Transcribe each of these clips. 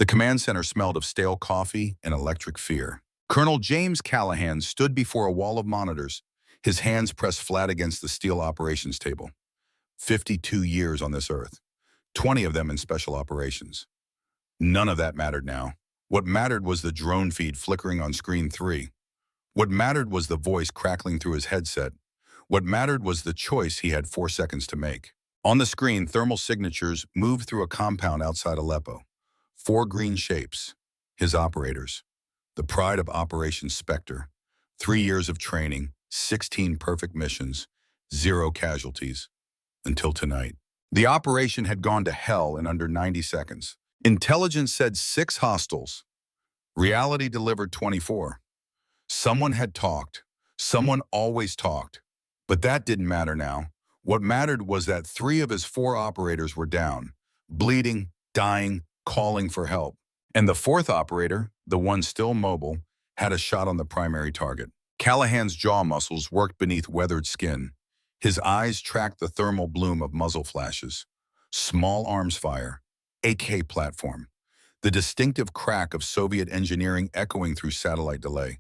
The command center smelled of stale coffee and electric fear. Colonel James Callahan stood before a wall of monitors, his hands pressed flat against the steel operations table. 52 years on this earth, 20 of them in special operations. None of that mattered now. What mattered was the drone feed flickering on screen 3. What mattered was the voice crackling through his headset. What mattered was the choice he had 4 seconds to make. On the screen, thermal signatures moved through a compound outside Aleppo. 4 green shapes, his operators. The pride of Operation SPECTER. 3 years of training, 16 perfect missions, 0 casualties. Until tonight. The operation had gone to hell in under 90 seconds. Intelligence said 6 hostiles. Reality delivered 24. Someone had talked. Someone always talked. But that didn't matter now. What mattered was that 3 of his 4 operators were down, bleeding, dying, calling for help. And the 4th operator, the one still mobile, had a shot on the primary target. Callahan's jaw muscles worked beneath weathered skin. His eyes tracked the thermal bloom of muzzle flashes. Small arms fire. AK platform. The distinctive crack of Soviet engineering echoing through satellite delay.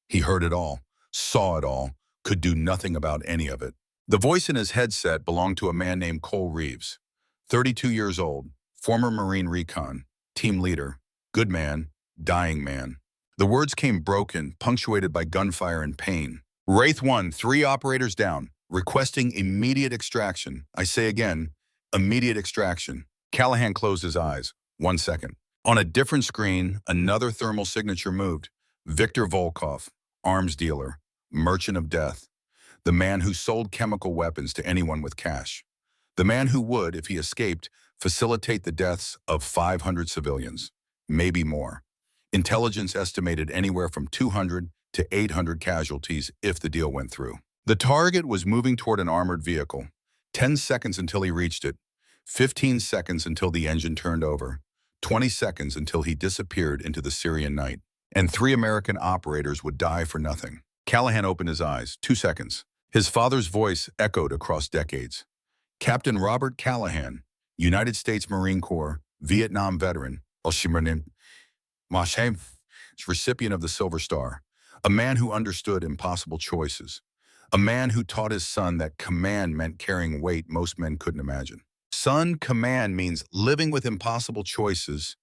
He heard it all, saw it all, could do nothing about any of it. The voice in his headset belonged to a man named Cole Reeves, 32 years old, former Marine Recon, team leader, good man, dying man. The words came broken, punctuated by gunfire and pain. Wraith 1, 3 operators down, requesting immediate extraction. I say again, immediate extraction. Callahan closed his eyes. 1 second. On a different screen, another thermal signature moved. Viktor Volkov, arms dealer, merchant of death. The man who sold chemical weapons to anyone with cash. The man who would, if he escaped, facilitate the deaths of 500 civilians, maybe more. Intelligence estimated anywhere from 200 to 800 casualties if the deal went through. The target was moving toward an armored vehicle. 10 seconds until he reached it. 15 seconds until the engine turned over. 20 seconds until he disappeared into the Syrian night. And 3 American operators would die for nothing. Callahan opened his eyes. 2 seconds. His father's voice echoed across decades. Captain Robert Callahan, United States Marine Corps, Vietnam veteran, recipient of the Silver Star, a man who understood impossible choices, a man who taught his son that command meant carrying weight most men couldn't imagine. Son, command means living with impossible choices.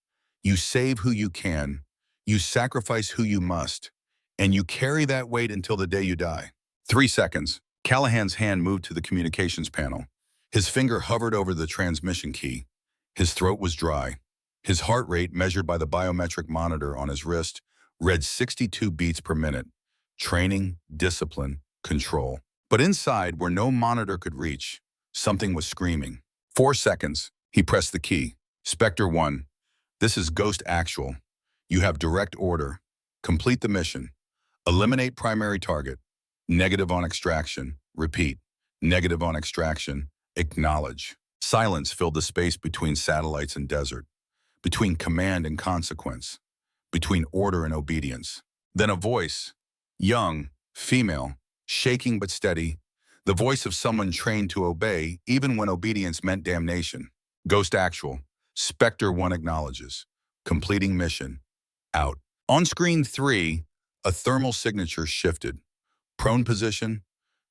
You save who you can, you sacrifice who you must, and you carry that weight until the day you die. 3 seconds. Callahan's hand moved to the communications panel. His finger hovered over the transmission key. His throat was dry. His heart rate, measured by the biometric monitor on his wrist, read 62 beats per minute. Training, discipline, control. But inside, where no monitor could reach, something was screaming. 4 seconds. He pressed the key. Spectre 1. This is Ghost Actual. You have direct order. Complete the mission. Eliminate primary target. Negative on extraction. Repeat. Negative on extraction. Acknowledge. Silence filled the space between satellites and desert. Between command and consequence. Between order and obedience. Then a voice. Young. Female. Shaking but steady. The voice of someone trained to obey, even when obedience meant damnation. Ghost Actual. Spectre 1 acknowledges. Completing mission. Out. On screen 3, a thermal signature shifted. Prone position.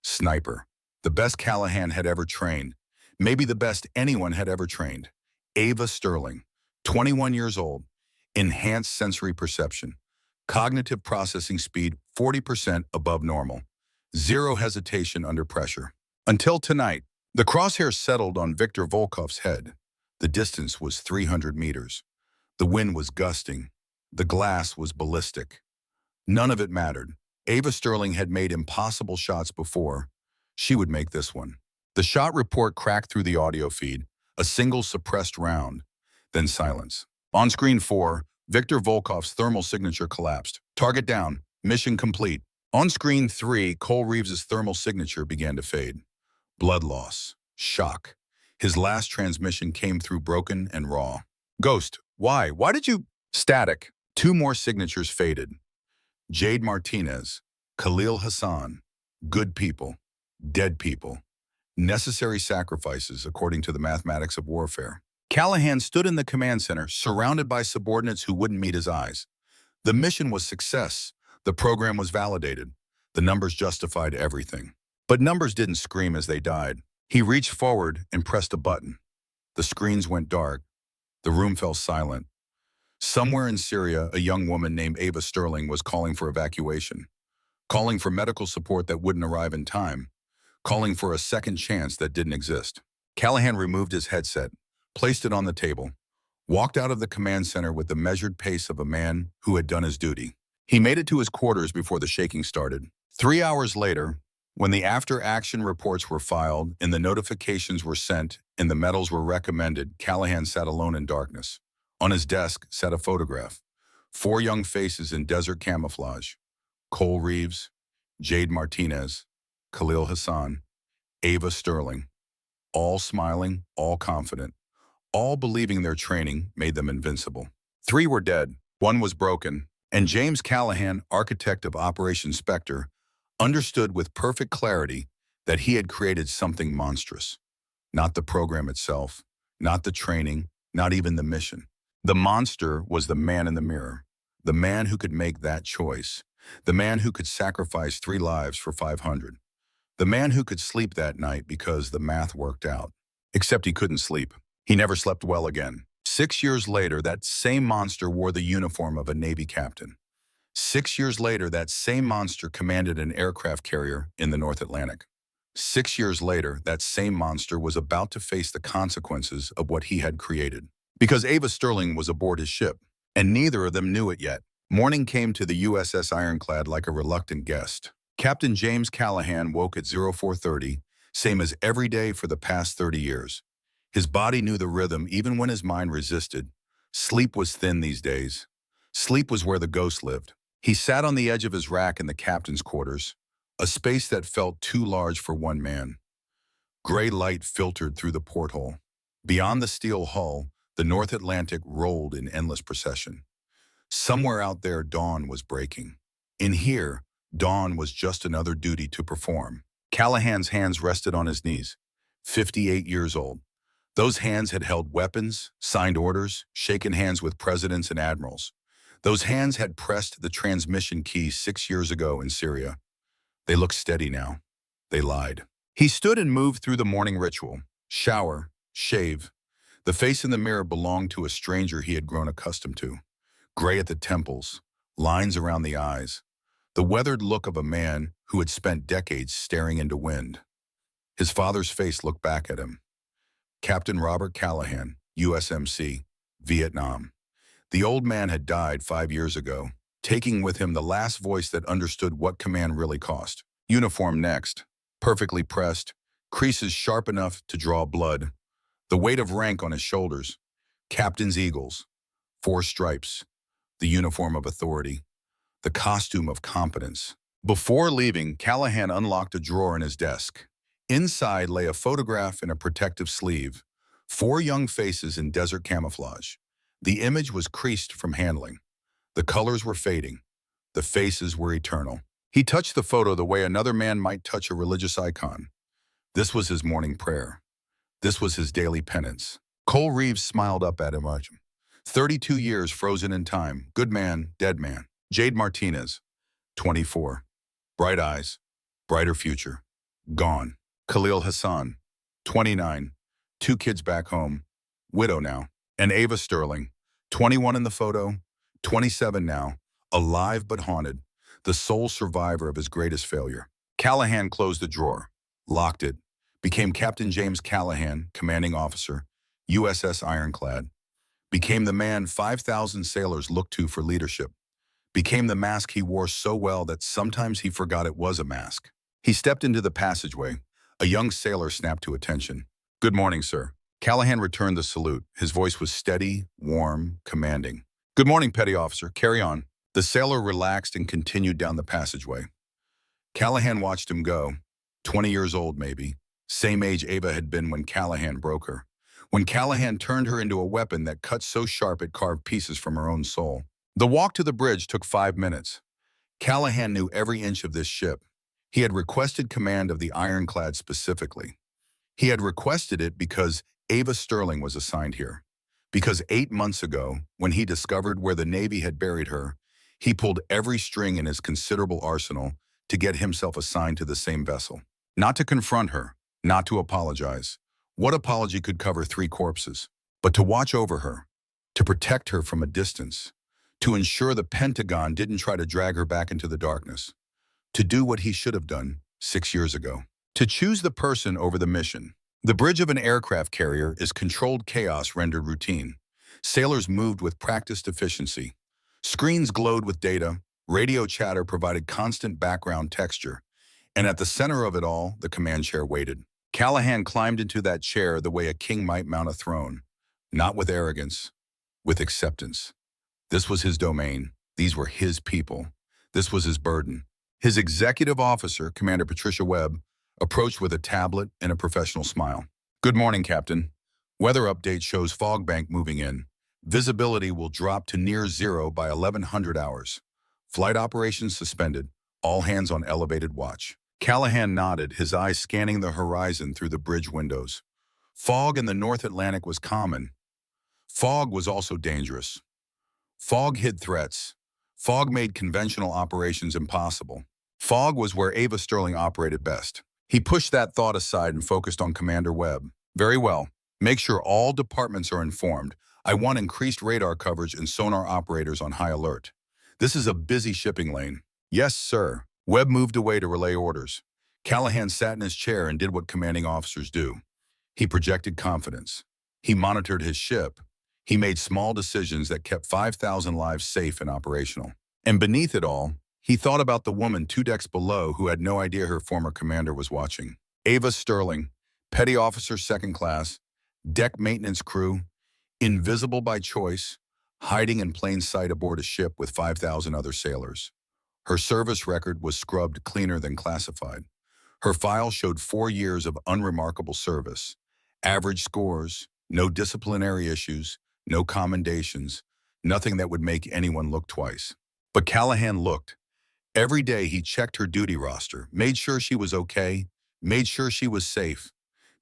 Sniper. The best Callahan had ever trained. Maybe the best anyone had ever trained. Ava Sterling. 21 years old. Enhanced sensory perception. Cognitive processing speed 40% above normal. 0 hesitation under pressure. Until tonight, the crosshairs settled on Viktor Volkov's head. The distance was 300 meters. The wind was gusting. The glass was ballistic. None of it mattered. Ava Sterling had made impossible shots before. She would make this one. The shot report cracked through the audio feed, a single suppressed round, then silence. On screen 4, Viktor Volkov's thermal signature collapsed. Target down. Mission complete. On screen 3, Cole Reeves' thermal signature began to fade. Blood loss. Shock. His last transmission came through broken and raw. Ghost, why? Why did you... Static. 2 more signatures faded. Jade Martinez. Khalil Hassan. Good people. Dead people. Necessary sacrifices according to the mathematics of warfare. Callahan stood in the command center, surrounded by subordinates who wouldn't meet his eyes. The mission was success. The program was validated. The numbers justified everything. But numbers didn't scream as they died. He reached forward and pressed a button. The screens went dark. The room fell silent. Somewhere in Syria, a young woman named Ava Sterling was calling for evacuation, calling for medical support that wouldn't arrive in time, calling for a second chance that didn't exist. Callahan removed his headset, placed it on the table, walked out of the command center with the measured pace of a man who had done his duty. He made it to his quarters before the shaking started. 3 hours later, when the after-action reports were filed and the notifications were sent and the medals were recommended, Callahan sat alone in darkness. On his desk sat a photograph. 4 young faces in desert camouflage. Cole Reeves, Jade Martinez, Khalil Hassan, Ava Sterling. All smiling, all confident, all believing their training made them invincible. 3 were dead, 1 was broken, and James Callahan, architect of Operation SPECTER, understood with perfect clarity that he had created something monstrous. Not the program itself, not the training, not even the mission. The monster was the man in the mirror, the man who could make that choice, the man who could sacrifice 3 lives for 500, the man who could sleep that night because the math worked out. Except he couldn't sleep. He never slept well again. 6 years later, that same monster wore the uniform of a Navy captain. 6 years later, that same monster commanded an aircraft carrier in the North Atlantic. 6 years later, that same monster was about to face the consequences of what he had created. Because Ava Sterling was aboard his ship, and neither of them knew it yet. Morning came to the USS Ironclad like a reluctant guest. Captain James Callahan woke at 0430, same as every day for the past 30 years. His body knew the rhythm even when his mind resisted. Sleep was thin these days. Sleep was where the ghost lived. He sat on the edge of his rack in the captain's quarters, a space that felt too large for one man. Gray light filtered through the porthole. Beyond the steel hull, the North Atlantic rolled in endless procession. Somewhere out there, dawn was breaking. In here, dawn was just another duty to perform. Callahan's hands rested on his knees. 58 years old. Those hands had held weapons, signed orders, shaken hands with presidents and admirals. Those hands had pressed the transmission key 6 years ago in Syria. They looked steady now. They lied. He stood and moved through the morning ritual. Shower, shave. The face in the mirror belonged to a stranger he had grown accustomed to. Gray at the temples, lines around the eyes. The weathered look of a man who had spent decades staring into wind. His father's face looked back at him. Captain Robert Callahan, USMC, Vietnam. The old man had died 5 years ago, taking with him the last voice that understood what command really cost. Uniform next, perfectly pressed, creases sharp enough to draw blood. The weight of rank on his shoulders. Captain's eagles, 4 stripes. The uniform of authority. The costume of competence. Before leaving, Callahan unlocked a drawer in his desk. Inside lay a photograph in a protective sleeve. 4 young faces in desert camouflage. The image was creased from handling. The colors were fading. The faces were eternal. He touched the photo the way another man might touch a religious icon. This was his morning prayer. This was his daily penance. Cole Reeves smiled up at him. 32 years frozen in time. Good man, dead man. Jade Martinez, 24. Bright eyes, brighter future. Gone. Khalil Hassan, 29. 2 kids back home. Widow now. And Ava Sterling, 21 in the photo, 27 now. Alive but haunted. The sole survivor of his greatest failure. Callahan closed the drawer, locked it, became Captain James Callahan, commanding officer, USS Ironclad. Became the man 5,000 sailors looked to for leadership. Became the mask he wore so well that sometimes he forgot it was a mask. He stepped into the passageway. A young sailor snapped to attention. "Good morning, sir." Callahan returned the salute. His voice was steady, warm, commanding. "Good morning, Petty Officer. Carry on." The sailor relaxed and continued down the passageway. Callahan watched him go. 20 years old, maybe. Same age Ava had been when Callahan broke her. When Callahan turned her into a weapon that cut so sharp it carved pieces from her own soul. The walk to the bridge took 5 minutes. Callahan knew every inch of this ship. He had requested command of the Ironclad specifically. He had requested it because Ava Sterling was assigned here. Because 8 months ago, when he discovered where the Navy had buried her, he pulled every string in his considerable arsenal to get himself assigned to the same vessel. Not to confront her, not to apologize. What apology could cover 3 corpses? But to watch over her, to protect her from a distance, to ensure the Pentagon didn't try to drag her back into the darkness, to do what he should have done 6 years ago, to choose the person over the mission. The bridge of an aircraft carrier is controlled chaos rendered routine. Sailors moved with practiced efficiency. Screens glowed with data, radio chatter provided constant background texture, and at the center of it all, the command chair waited. Callahan climbed into that chair the way a king might mount a throne, not with arrogance, with acceptance. This was his domain. These were his people. This was his burden. His executive officer, Commander Patricia Webb, approached with a tablet and a professional smile. "Good morning, Captain. Weather update shows fog bank moving in. Visibility will drop to near zero by 1100 hours. Flight operations suspended. All hands on elevated watch." Callahan nodded, his eyes scanning the horizon through the bridge windows. Fog in the North Atlantic was common. Fog was also dangerous. Fog hid threats. Fog made conventional operations impossible. Fog was where Ava Sterling operated best. He pushed that thought aside and focused on Commander Webb. "Very well. Make sure all departments are informed. I want increased radar coverage and sonar operators on high alert. This is a busy shipping lane." "Yes, sir." Webb moved away to relay orders. Callahan sat in his chair and did what commanding officers do. He projected confidence. He monitored his ship. He made small decisions that kept 5,000 lives safe and operational. And beneath it all, he thought about the woman 2 decks below who had no idea her former commander was watching. Ava Sterling, Petty Officer Second Class, deck maintenance crew, invisible by choice, hiding in plain sight aboard a ship with 5,000 other sailors. Her service record was scrubbed cleaner than classified. Her file showed 4 years of unremarkable service. Average scores, no disciplinary issues, no commendations, nothing that would make anyone look twice. But Callahan looked. Every day he checked her duty roster, made sure she was okay, made sure she was safe,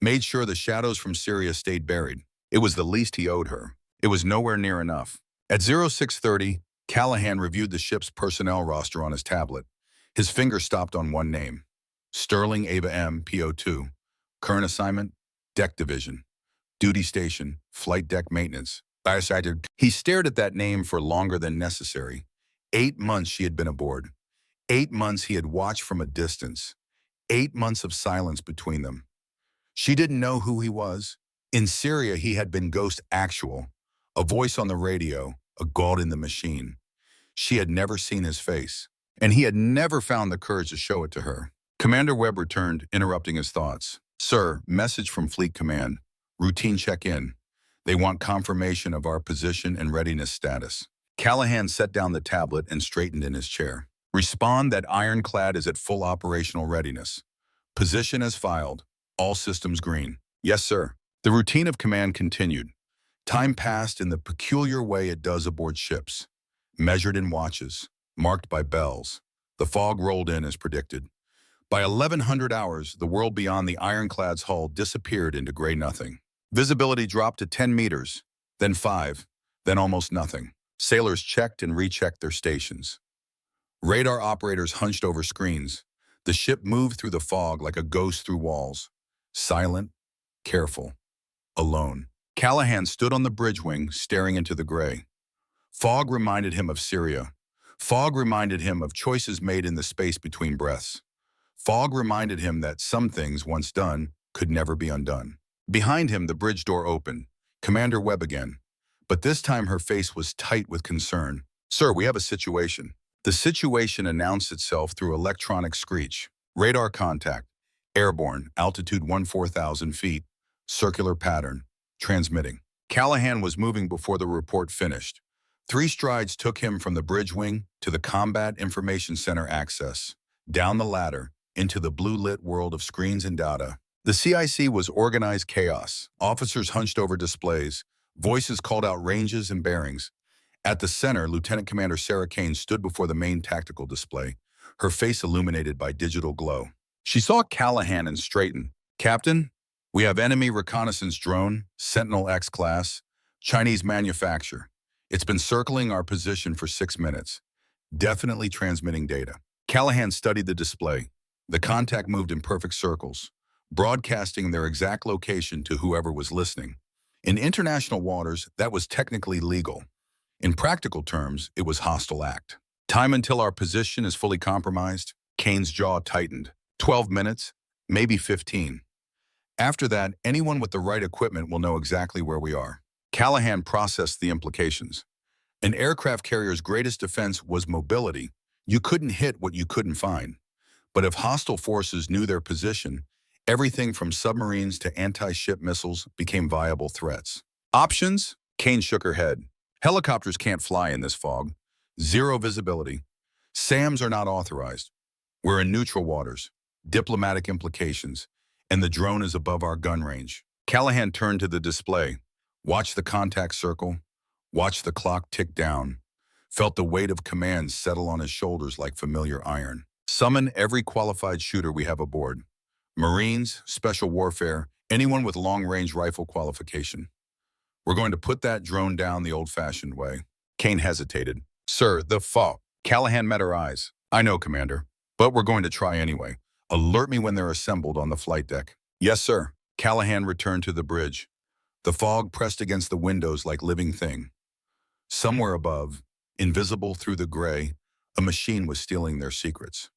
made sure the shadows from Syria stayed buried. It was the least he owed her. It was nowhere near enough. At 0630, Callahan reviewed the ship's personnel roster on his tablet. His finger stopped on one name. Sterling Ava M, PO2. Current assignment, deck division. Duty station, flight deck maintenance. He stared at that name for longer than necessary. 8 months she had been aboard. 8 months he had watched from a distance. 8 months of silence between them. She didn't know who he was. In Syria, he had been ghost actual, a voice on the radio, a god in the machine. She had never seen his face, and he had never found the courage to show it to her. Commander Webb returned, interrupting his thoughts. "Sir, message from Fleet Command. Routine check-in. They want confirmation of our position and readiness status." Callahan set down the tablet and straightened in his chair. "Respond that Ironclad is at full operational readiness. Position as filed. All systems green." "Yes, sir." The routine of command continued. Time passed in the peculiar way it does aboard ships, measured in watches, marked by bells. The fog rolled in as predicted. By 1100 hours, the world beyond the Ironclad's hull disappeared into gray nothing. Visibility dropped to 10 meters, then 5, then almost nothing. Sailors checked and rechecked their stations. Radar operators hunched over screens. The ship moved through the fog like a ghost through walls. Silent, careful, alone. Callahan stood on the bridge wing, staring into the gray. Fog reminded him of Syria. Fog reminded him of choices made in the space between breaths. Fog reminded him that some things, once done, could never be undone. Behind him, the bridge door opened. Commander Webb again. But this time her face was tight with concern. "Sir, we have a situation." The situation announced itself through electronic screech. "Radar contact. Airborne. Altitude 14,000 feet. Circular pattern. Transmitting." Callahan was moving before the report finished. 3 strides took him from the bridge wing to the Combat Information Center access, down the ladder, into the blue-lit world of screens and data. The CIC was organized chaos. Officers hunched over displays. Voices called out ranges and bearings. At the center, Lieutenant Commander Sarah Kane stood before the main tactical display, her face illuminated by digital glow. She saw Callahan and straightened. "Captain, We have enemy reconnaissance drone, Sentinel X class, Chinese manufacture. It's been circling our position for 6 minutes, definitely transmitting data. Callahan studied the display. The contact moved in perfect circles, broadcasting their exact location to whoever was listening. In international waters, that was technically legal. In practical terms, it was hostile act. Time until our position is fully compromised? Kane's jaw tightened. 12 minutes, maybe 15. After that, anyone with the right equipment will know exactly where we are. Callahan processed the implications. An aircraft carrier's greatest defense was mobility. You couldn't hit what you couldn't find. But if hostile forces knew their position, everything from submarines to anti-ship missiles became viable threats. Options? Kane shook her head. Helicopters can't fly in this fog. Zero visibility. SAMs are not authorized. We're in neutral waters. Diplomatic implications. And the drone is above our gun range. Callahan turned to the display. Watched the contact circle. Watched the clock tick down. Felt the weight of commands settle on his shoulders like familiar iron. Summon every qualified shooter we have aboard. Marines, special warfare, anyone with long-range rifle qualification. We're going to put that drone down the old-fashioned way. Kane hesitated. Sir, the fog. Callahan met her eyes. I know, Commander, but we're going to try anyway. Alert me when they're assembled on the flight deck. Yes, sir. Callahan returned to the bridge. The fog pressed against the windows like living thing. Somewhere above, invisible through the gray, a machine was stealing their secrets.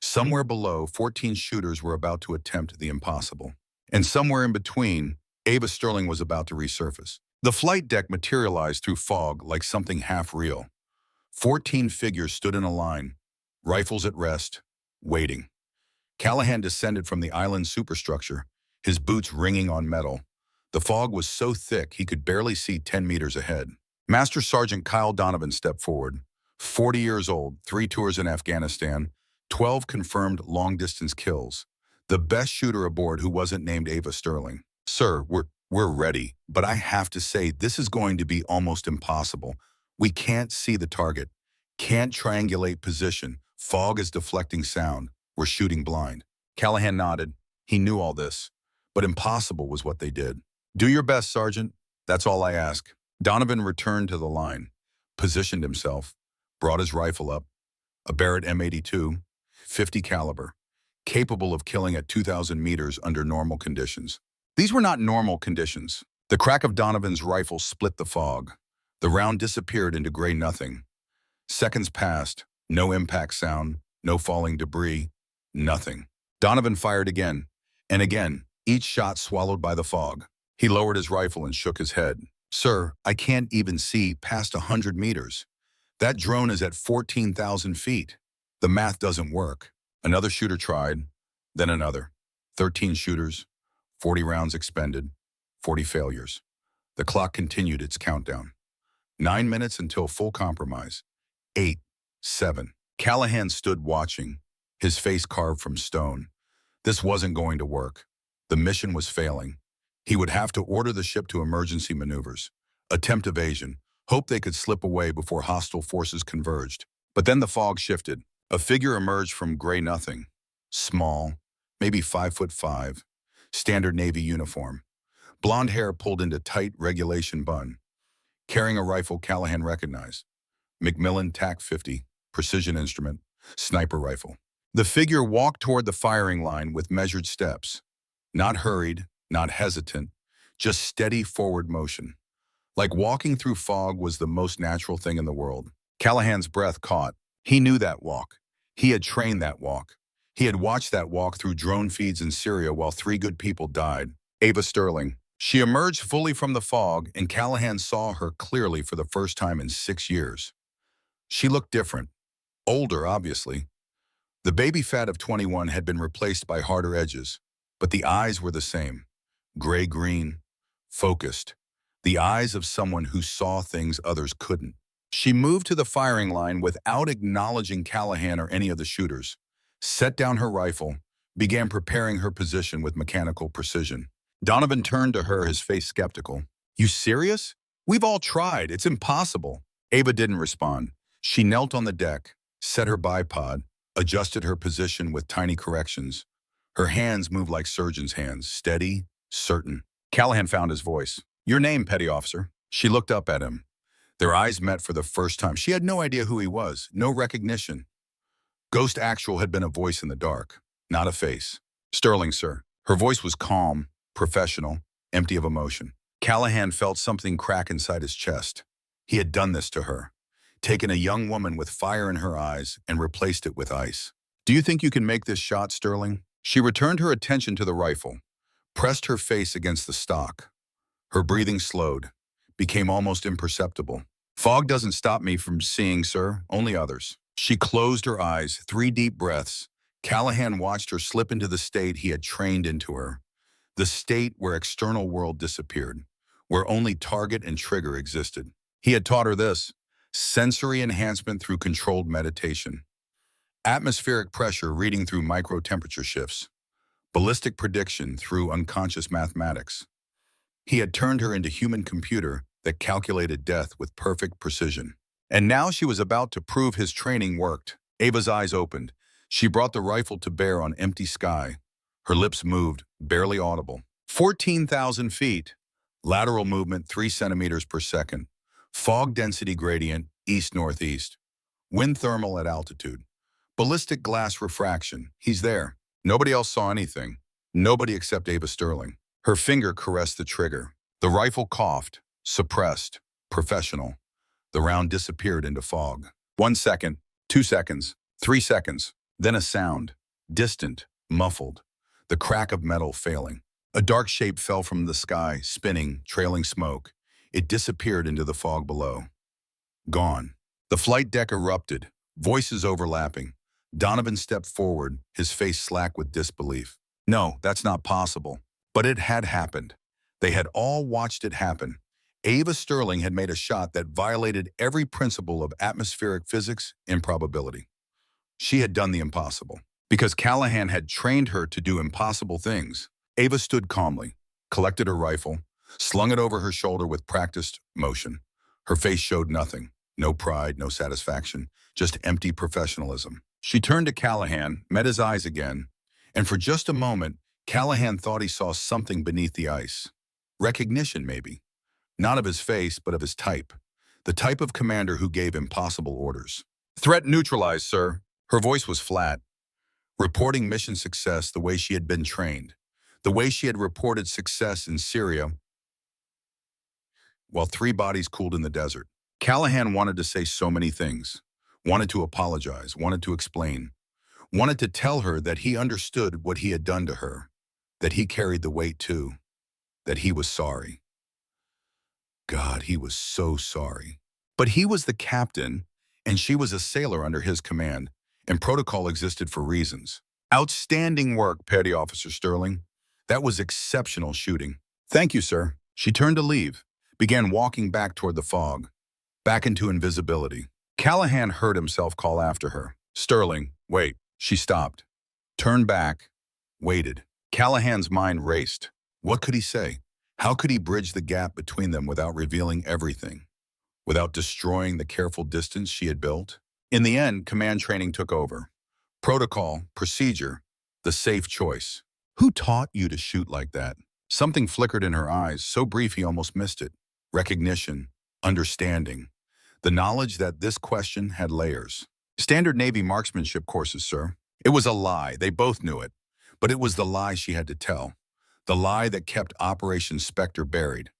Somewhere below, 14 shooters were about to attempt the impossible. And somewhere in between, Ava Sterling was about to resurface. The flight deck materialized through fog like something half real. 14 figures stood in a line, rifles at rest, waiting. Callahan descended from the island's superstructure, his boots ringing on metal. The fog was so thick he could barely see 10 meters ahead. Master Sergeant Kyle Donovan stepped forward. 40 years old, 3 tours in Afghanistan, 12 confirmed long-distance kills. The best shooter aboard who wasn't named Ava Sterling. Sir, we're ready, but I have to say this is going to be almost impossible. We can't see the target, can't triangulate position. Fog is deflecting sound. We're shooting blind. Callahan nodded. He knew all this, but impossible was what they did. Do your best, Sergeant. That's all I ask. Donovan returned to the line, positioned himself, brought his rifle up, a Barrett M82, 50 caliber, capable of killing at 2,000 meters under normal conditions. These were not normal conditions. The crack of Donovan's rifle split the fog. The round disappeared into gray nothing. Seconds passed, no impact sound, no falling debris, nothing. Donovan fired again, and again, each shot swallowed by the fog. He lowered his rifle and shook his head. Sir, I can't even see past 100 meters. That drone is at 14,000 feet. The math doesn't work. Another shooter tried, then another. 13 shooters, 40 rounds expended, 40 failures. The clock continued its countdown. 9 minutes until full compromise. 8, 7. Callahan stood watching, his face carved from stone. This wasn't going to work. The mission was failing. He would have to order the ship to emergency maneuvers, attempt evasion, hope they could slip away before hostile forces converged. But then the fog shifted. A figure emerged from gray nothing. Small, maybe 5'5", standard Navy uniform. Blonde hair pulled into tight regulation bun. Carrying a rifle Callahan recognized. Macmillan TAC-50, precision instrument, sniper rifle. The figure walked toward the firing line with measured steps. Not hurried, not hesitant, just steady forward motion. Like walking through fog was the most natural thing in the world. Callahan's breath caught. He knew that walk. He had trained that walk. He had watched that walk through drone feeds in Syria while 3 good people died. Ava Sterling. She emerged fully from the fog, and Callahan saw her clearly for the first time in 6 years. She looked different. Older, obviously. The baby fat of 21 had been replaced by harder edges, but the eyes were the same. Gray-green, focused. The eyes of someone who saw things others couldn't. She moved to the firing line without acknowledging Callahan or any of the shooters, set down her rifle, began preparing her position with mechanical precision. Donovan turned to her, his face skeptical. You serious? We've all tried. It's impossible. Ava didn't respond. She knelt on the deck, set her bipod, adjusted her position with tiny corrections. Her hands moved like surgeon's hands, steady, certain. Callahan found his voice. Your name, Petty Officer. She looked up at him. Their eyes met for the first time. She had no idea who he was, no recognition. Ghost Actual had been a voice in the dark, not a face. Sterling, sir. Her voice was calm, professional, empty of emotion. Callahan felt something crack inside his chest. He had done this to her, taken a young woman with fire in her eyes and replaced it with ice. Do you think you can make this shot, Sterling? She returned her attention to the rifle, pressed her face against the stock. Her breathing slowed, became almost imperceptible. Fog doesn't stop me from seeing, sir, only others. She closed her eyes, 3 deep breaths. Callahan watched her slip into the state he had trained into her, the state where external world disappeared, where only target and trigger existed. He had taught her this: sensory enhancement through controlled meditation, atmospheric pressure reading through micro-temperature shifts, ballistic prediction through unconscious mathematics. He had turned her into human computer that calculated death with perfect precision. And now she was about to prove his training worked. Ava's eyes opened. She brought the rifle to bear on empty sky. Her lips moved, barely audible. 14,000 feet. Lateral movement 3 centimeters per second. Fog density gradient east-northeast. Wind thermal at altitude. Ballistic glass refraction. He's there. Nobody else saw anything. Nobody except Ava Sterling. Her finger caressed the trigger. The rifle coughed, suppressed, professional. The round disappeared into fog. 1 second, 2 seconds, 3 seconds. Then a sound, distant, muffled. The crack of metal failing. A dark shape fell from the sky, spinning, trailing smoke. It disappeared into the fog below. Gone. The flight deck erupted, voices overlapping. Donovan stepped forward, his face slack with disbelief. No, that's not possible. But it had happened. They had all watched it happen. Ava Sterling had made a shot that violated every principle of atmospheric physics and probability. She had done the impossible. Because Callahan had trained her to do impossible things, Ava stood calmly, collected her rifle, slung it over her shoulder with practiced motion. Her face showed nothing. No pride, no satisfaction, just empty professionalism. She turned to Callahan, met his eyes again, and for just a moment, Callahan thought he saw something beneath the ice. Recognition, maybe. Not of his face, but of his type. The type of commander who gave impossible orders. Threat neutralized, sir. Her voice was flat, reporting mission success the way she had been trained, the way she had reported success in Syria while 3 bodies cooled in the desert. Callahan wanted to say so many things, wanted to apologize, wanted to explain, wanted to tell her that he understood what he had done to her, that he carried the weight too, that he was sorry. God, he was so sorry. But he was the captain, and she was a sailor under his command, and protocol existed for reasons. Outstanding work, Petty Officer Sterling. That was exceptional shooting. Thank you, sir. She turned to leave, began walking back toward the fog, back into invisibility. Callahan heard himself call after her. Sterling, wait. She stopped, turned back, waited. Callahan's mind raced. What could he say? How could he bridge the gap between them without revealing everything, without destroying the careful distance she had built? In the end, command training took over. Protocol, procedure, the safe choice. Who taught you to shoot like that? Something flickered in her eyes, so brief he almost missed it. Recognition, understanding, the knowledge that this question had layers. Standard Navy marksmanship courses, sir. It was a lie. They both knew it. But it was the lie she had to tell. The lie that kept Operation SPECTER buried.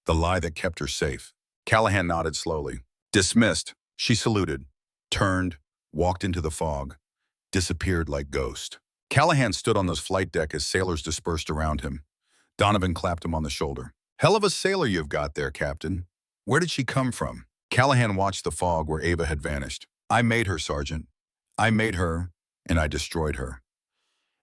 The lie that kept her safe. Callahan nodded slowly. Dismissed. She saluted, turned, walked into the fog, disappeared like ghost. Callahan stood on the flight deck as sailors dispersed around him. Donovan clapped him on the shoulder. Hell of a sailor you've got there, Captain. Where did she come from? Callahan watched the fog where Ava had vanished. I made her, Sergeant. I made her, and I destroyed her.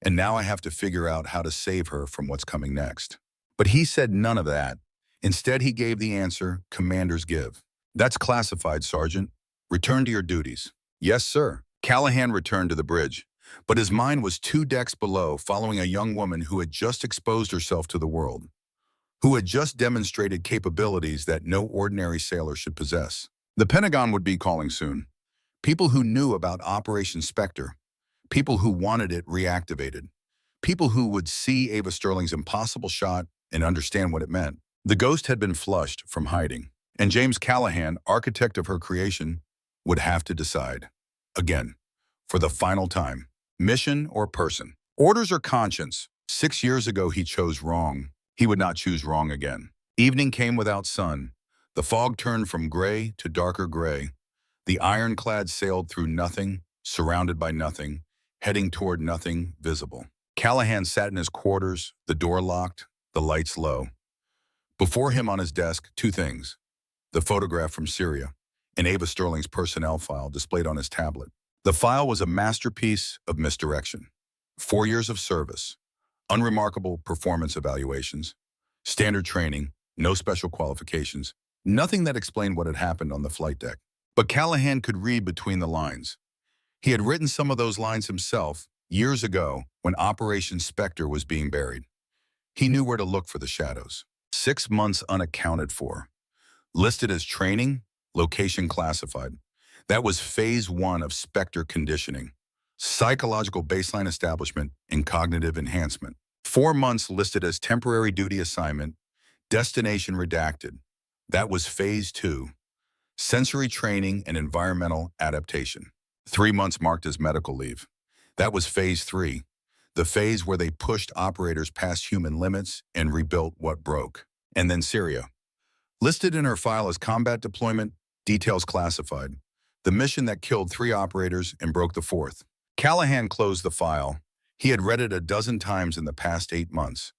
And now I have to figure out how to save her from what's coming next. But he said none of that. Instead, he gave the answer commanders give. That's classified, Sergeant. Return to your duties. Yes, sir. Callahan returned to the bridge, but his mind was 2 decks below, following a young woman who had just exposed herself to the world, who had just demonstrated capabilities that no ordinary sailor should possess. The Pentagon would be calling soon. People who knew about Operation SPECTER, people who wanted it reactivated, people who would see Ava Sterling's impossible shot and understand what it meant. The ghost had been flushed from hiding, and James Callahan, architect of her creation, would have to decide. Again, for the final time, mission or person, orders or conscience. 6 years ago he chose wrong. He would not choose wrong again. Evening came without sun. The fog turned from gray to darker gray. The ironclad sailed through nothing, surrounded by nothing, heading toward nothing visible. Callahan sat in his quarters, the door locked, the lights low. Before him on his desk, two things: the photograph from Syria and Ava Sterling's personnel file displayed on his tablet. The file was a masterpiece of misdirection. 4 years of service, unremarkable performance evaluations, standard training, no special qualifications, nothing that explained what had happened on the flight deck. But Callahan could read between the lines. He had written some of those lines himself years ago when Operation SPECTER was being buried. He knew where to look for the shadows. 6 months unaccounted for. Listed as training, location classified. That was phase 1 of SPECTER conditioning. Psychological baseline establishment and cognitive enhancement. 4 months listed as temporary duty assignment, destination redacted. That was phase 2. Sensory training and environmental adaptation. 3 months marked as medical leave. That was phase 3. The phase where they pushed operators past human limits and rebuilt what broke. And then Syria. Listed in her file as combat deployment, details classified. The mission that killed 3 operators and broke the 4th. Callahan closed the file. He had read it a dozen times in the past 8 months,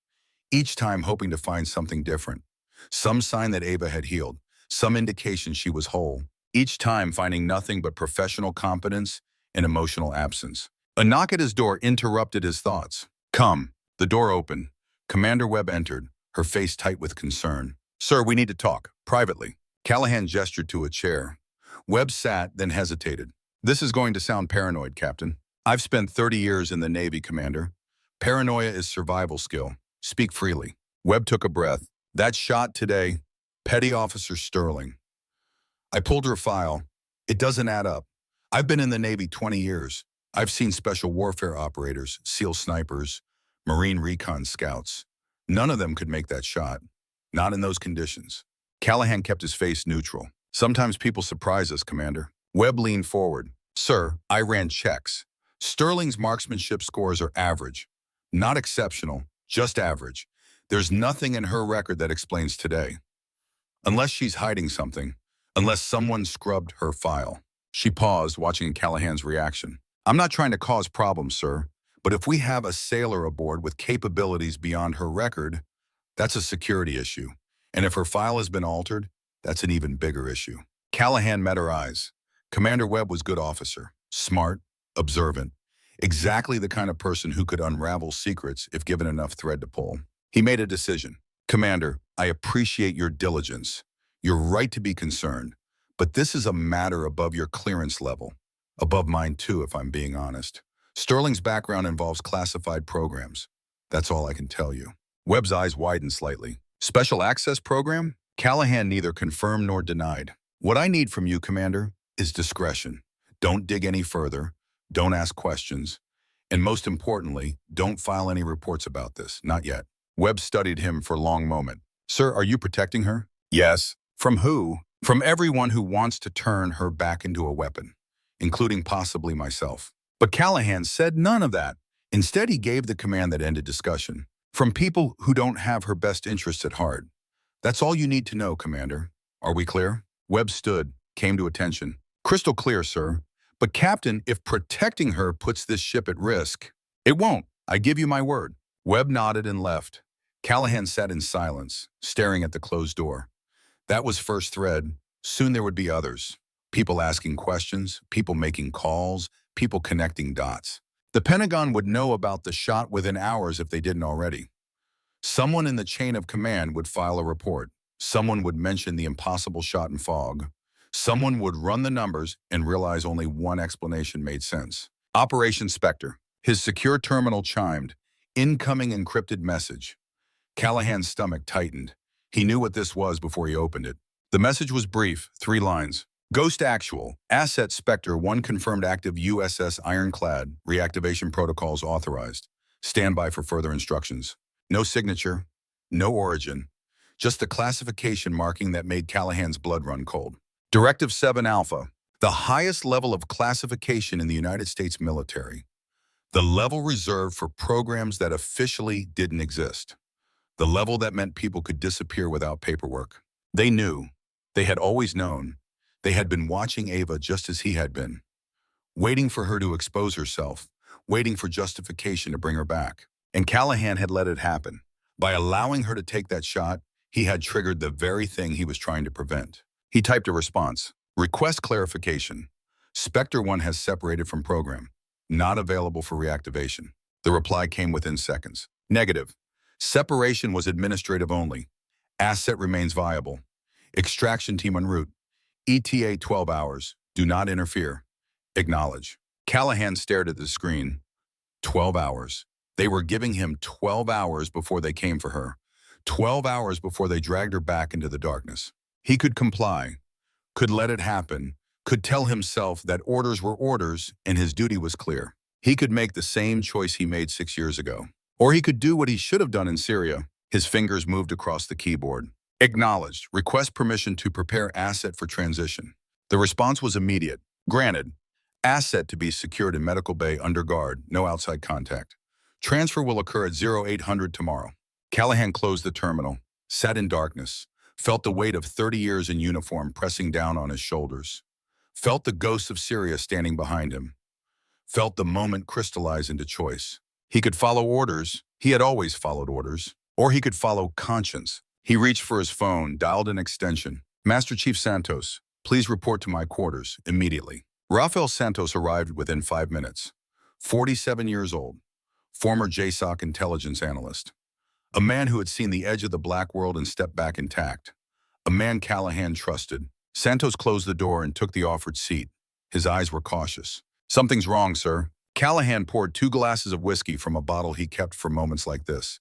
each time hoping to find something different. Some sign that Ava had healed, some indication she was whole, each time finding nothing but professional competence and emotional absence. A knock at his door interrupted his thoughts. "Come." The door opened. Commander Webb entered, her face tight with concern. "Sir, we need to talk, privately." Callahan gestured to a chair. Webb sat, then hesitated. "This is going to sound paranoid, Captain. I've spent 30 years in the Navy, Commander. Paranoia is survival skill. Speak freely." Webb took a breath. "That shot today, Petty Officer Sterling." I pulled her file. It doesn't add up. I've been in the Navy 20 years. I've seen special warfare operators, SEAL snipers, Marine recon scouts. None of them could make that shot. Not in those conditions. Callahan kept his face neutral. "Sometimes people surprise us, Commander." Webb leaned forward. "Sir, I ran checks. Sterling's marksmanship scores are average. Not exceptional, just average. There's nothing in her record that explains today. Unless she's hiding something. Unless someone scrubbed her file." She paused, watching Callahan's reaction. "I'm not trying to cause problems, sir, but if we have a sailor aboard with capabilities beyond her record, that's a security issue. And if her file has been altered, that's an even bigger issue." Callahan met her eyes. Commander Webb was a good officer, smart, observant, exactly the kind of person who could unravel secrets if given enough thread to pull. He made a decision. "Commander, I appreciate your diligence. You're right to be concerned, but this is a matter above your clearance level. Above mine too, if I'm being honest. Sterling's background involves classified programs. That's all I can tell you." Webb's eyes widened slightly. "Special access program?" Callahan neither confirmed nor denied. "What I need from you, Commander, is discretion. Don't dig any further. Don't ask questions. And most importantly, don't file any reports about this. Not yet." Webb studied him for a long moment. "Sir, are you protecting her?" "Yes." "From who?" "From everyone who wants to turn her back into a weapon, including possibly myself." But Callahan said none of that. Instead, he gave the command that ended discussion. "From people who don't have her best interests at heart. That's all you need to know, Commander. Are we clear?" Webb stood, came to attention. "Crystal clear, sir. But Captain, if protecting her puts this ship at risk..." "It won't. I give you my word." Webb nodded and left. Callahan sat in silence, staring at the closed door. That was first thread. Soon there would be others. People asking questions, people making calls, people connecting dots. The Pentagon would know about the shot within hours if they didn't already. Someone in the chain of command would file a report. Someone would mention the impossible shot in fog. Someone would run the numbers and realize only one explanation made sense. Operation SPECTER. His secure terminal chimed. Incoming encrypted message. Callahan's stomach tightened. He knew what this was before he opened it. The message was brief, 3 lines. "Ghost actual. Asset SPECTER 1 confirmed active USS Ironclad. Reactivation protocols authorized. Stand by for further instructions." No signature, No origin, just the classification marking that made Callahan's blood run cold. Directive 7 Alpha, the highest level of classification in the United States military. The level reserved for programs that officially didn't exist. The level that meant people could disappear without paperwork. They knew. They had always known. They had been watching Ava just as he had been, waiting for her to expose herself, waiting for justification to bring her back. And Callahan had let it happen. By allowing her to take that shot, he had triggered the very thing he was trying to prevent. He typed a response. Request clarification. SPECTER 1 has separated from program. Not available for reactivation. The reply came within seconds. Negative. Separation was administrative only. Asset remains viable. Extraction team en route. ETA 12 hours. Do not interfere. Acknowledge. Callahan stared at the screen. 12 hours. They were giving him 12 hours before they came for her. 12 hours before they dragged her back into the darkness. He could comply, could let it happen, could tell himself that orders were orders and his duty was clear. He could make the same choice he made 6 years ago. Or he could do what he should have done in Syria. His fingers moved across the keyboard. Acknowledged. Request permission to prepare asset for transition. The response was immediate. Granted. Asset to be secured in medical bay under guard, no outside contact. Transfer will occur at 0800 tomorrow. Callahan closed the terminal, sat in darkness, felt the weight of 30 years in uniform pressing down on his shoulders, felt the ghosts of Syria standing behind him, felt the moment crystallize into choice. He could follow orders. He had always followed orders. Or he could follow conscience. He reached for his phone, dialed an extension. Master Chief Santos, please report to my quarters immediately. Rafael Santos arrived within 5 minutes. 47 years old. Former JSOC intelligence analyst. A man who had seen the edge of the black world and stepped back intact. A man Callahan trusted. Santos closed the door and took the offered seat. His eyes were cautious. Something's wrong, sir. Callahan poured 2 glasses of whiskey from a bottle he kept for moments like this.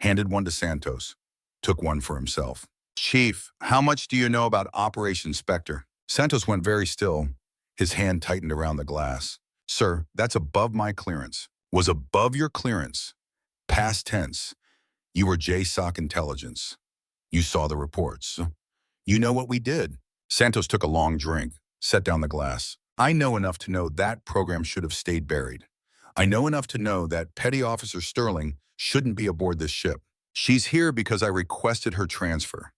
Handed one to Santos. Took one for himself. Chief, how much do you know about Operation SPECTER? Santos went very still. His hand tightened around the glass. Sir, that's above my clearance. Was above your clearance. Past tense. You were JSOC intelligence. You saw the reports. You know what we did. Santos took a long drink, set down the glass. I know enough to know that program should have stayed buried. I know enough to know that Petty Officer Sterling shouldn't be aboard this ship. She's here because I requested her transfer.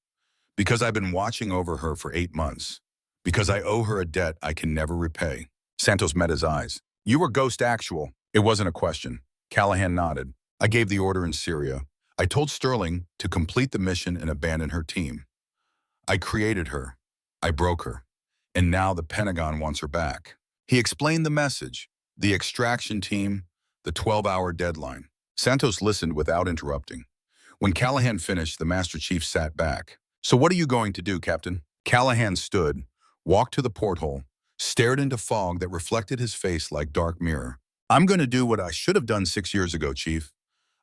Because I've been watching over her for 8 months. Because I owe her a debt I can never repay. Santos met his eyes. You were Ghost Actual. It wasn't a question. Callahan nodded. I gave the order in Syria. I told Sterling to complete the mission and abandon her team. I created her. I broke her. And now the Pentagon wants her back. He explained the message, the extraction team, the 12-hour deadline. Santos listened without interrupting. When Callahan finished, the Master Chief sat back. So what are you going to do, Captain? Callahan stood, walked to the porthole, stared into fog that reflected his face like dark mirror. I'm going to do what I should have done 6 years ago, Chief.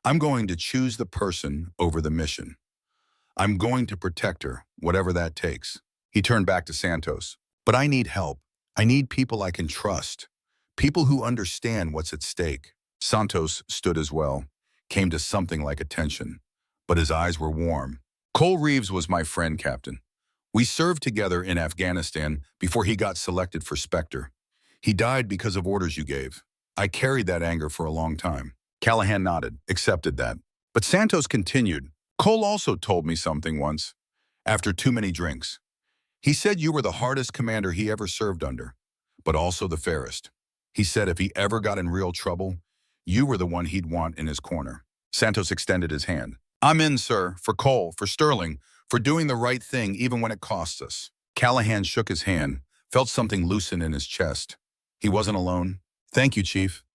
I'm going to choose the person over the mission. I'm going to protect her, whatever that takes. He turned back to Santos. But I need help. I need people I can trust. People who understand what's at stake. Santos stood as well, came to something like attention. But his eyes were warm. Cole Reeves was my friend, Captain. We served together in Afghanistan before he got selected for SPECTER. He died because of orders you gave. I carried that anger for a long time. Callahan nodded, accepted that. But Santos continued. Cole also told me something once, after too many drinks. He said you were the hardest commander he ever served under, but also the fairest. He said if he ever got in real trouble, you were the one he'd want in his corner. Santos extended his hand. I'm in, sir, for Cole, for Sterling, for doing the right thing even when it costs us. Callahan shook his hand, felt something loosen in his chest. He wasn't alone. Thank you, Chief.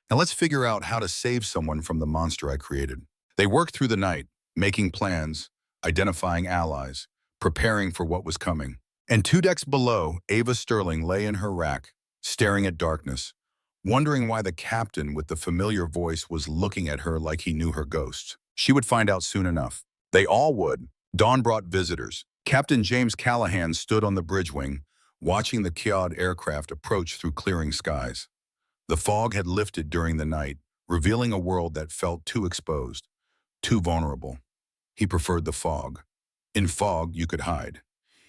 Now let's figure out how to save someone from the monster I created. They worked through the night, making plans, identifying allies, preparing for what was coming. And 2 decks below, Ava Sterling lay in her rack, staring at darkness, wondering why the captain with the familiar voice was looking at her like he knew her ghost. She would find out soon enough. They all would. Dawn brought visitors. Captain James Callahan stood on the bridge wing, watching the Kiad aircraft approach through clearing skies. The fog had lifted during the night, revealing a world that felt too exposed, too vulnerable. He preferred the fog. In fog, you could hide.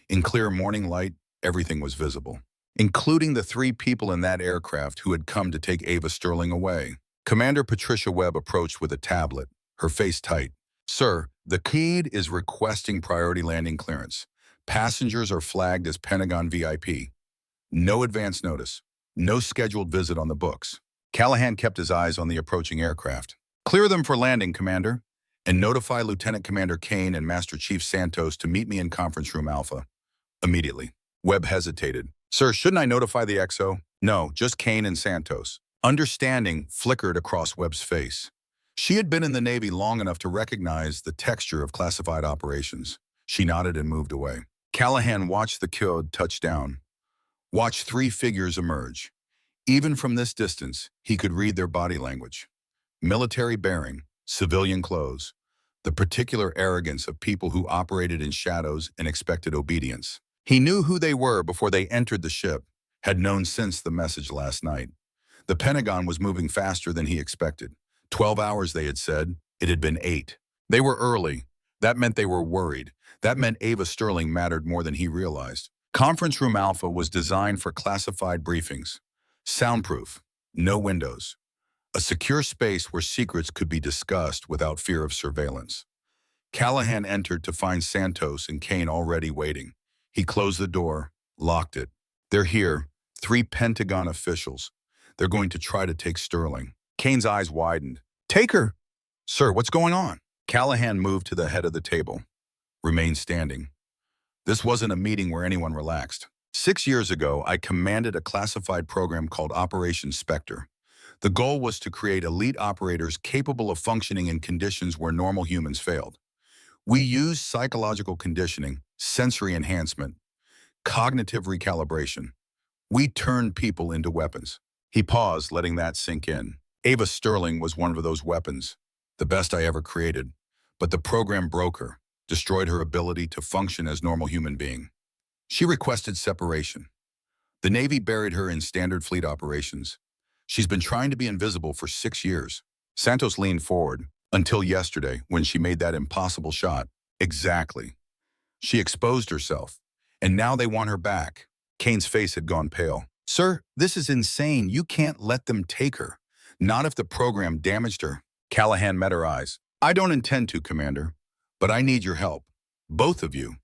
In clear morning light, everything was visible, including the three people in that aircraft who had come to take Ava Sterling away. Commander Patricia Webb approached with a tablet, her face tight. "Sir, the Kid is requesting priority landing clearance. Passengers are flagged as Pentagon VIP. No advance notice. No scheduled visit on the books." Callahan kept his eyes on the approaching aircraft. "Clear them for landing, Commander, and notify Lieutenant Commander Kane and Master Chief Santos to meet me in Conference Room Alpha immediately." Webb hesitated. "Sir, shouldn't I notify the XO?" "No, just Kane and Santos." Understanding flickered across Webb's face. She had been in the Navy long enough to recognize the texture of classified operations. She nodded and moved away. Callahan watched the Kid touch down, watched three figures emerge. Even from this distance, he could read their body language. Military bearing, civilian clothes, the particular arrogance of people who operated in shadows and expected obedience. He knew who they were before they entered the ship, had known since the message last night. The Pentagon was moving faster than he expected. 12 hours, they had said. It had been 8. They were early. That meant they were worried. That meant Ava Sterling mattered more than he realized. Conference Room Alpha was designed for classified briefings. Soundproof, no windows. A secure space where secrets could be discussed without fear of surveillance. Callahan entered to find Santos and Kane already waiting. He closed the door, locked it. "They're here, 3 Pentagon officials. They're going to try to take Sterling." Kane's eyes widened. "Take her!" "Sir, what's going on?" Callahan moved to the head of the table, remained standing. This wasn't a meeting where anyone relaxed. 6 years ago, I commanded a classified program called Operation SPECTER. The goal was to create elite operators capable of functioning in conditions where normal humans failed. We used psychological conditioning, sensory enhancement, cognitive recalibration. We turned people into weapons. He paused, letting that sink in. Ava Sterling was one of those weapons, the best I ever created. But the program broke her, destroyed her ability to function as normal human being. She requested separation. The Navy buried her in standard fleet operations. She's been trying to be invisible for 6 years. Santos leaned forward, until yesterday, when she made that impossible shot. Exactly. She exposed herself, and now they want her back. Kane's face had gone pale. "Sir, this is insane. You can't let them take her. Not if the program damaged her." Callahan met her eyes. "I don't intend to, Commander, but I need your help. Both of you.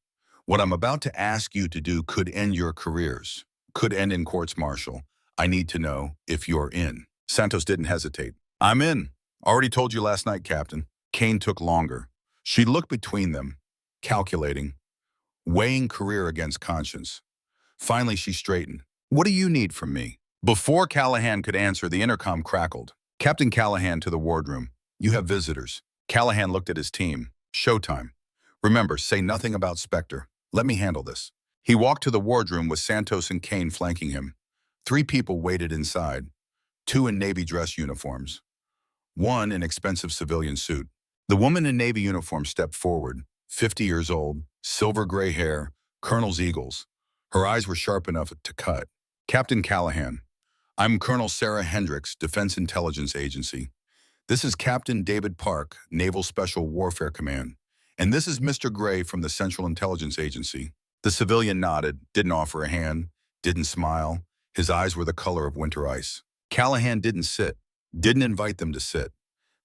What I'm about to ask you to do could end your careers, could end in courts-martial. I need to know if you're in." Santos didn't hesitate. "I'm in. Already told you last night, Captain." Kane took longer. She looked between them, calculating, weighing career against conscience. Finally, she straightened. "What do you need from me?" Before Callahan could answer, the intercom crackled. "Captain Callahan to the wardroom. You have visitors." Callahan looked at his team. "Showtime. Remember, say nothing about SPECTER. Let me handle this." He walked to the wardroom with Santos and Kane flanking him. 3 people waited inside, 2 in Navy dress uniforms, 1 in expensive civilian suit. The woman in Navy uniform stepped forward, 50 years old, silver gray hair, Colonel's eagles. Her eyes were sharp enough to cut. "Captain Callahan, I'm Colonel Sarah Hendricks, Defense Intelligence Agency. This is Captain David Park, Naval Special Warfare Command. And this is Mr. Gray from the Central Intelligence Agency." The civilian nodded, didn't offer a hand, didn't smile. His eyes were the color of winter ice. Callahan didn't sit, didn't invite them to sit.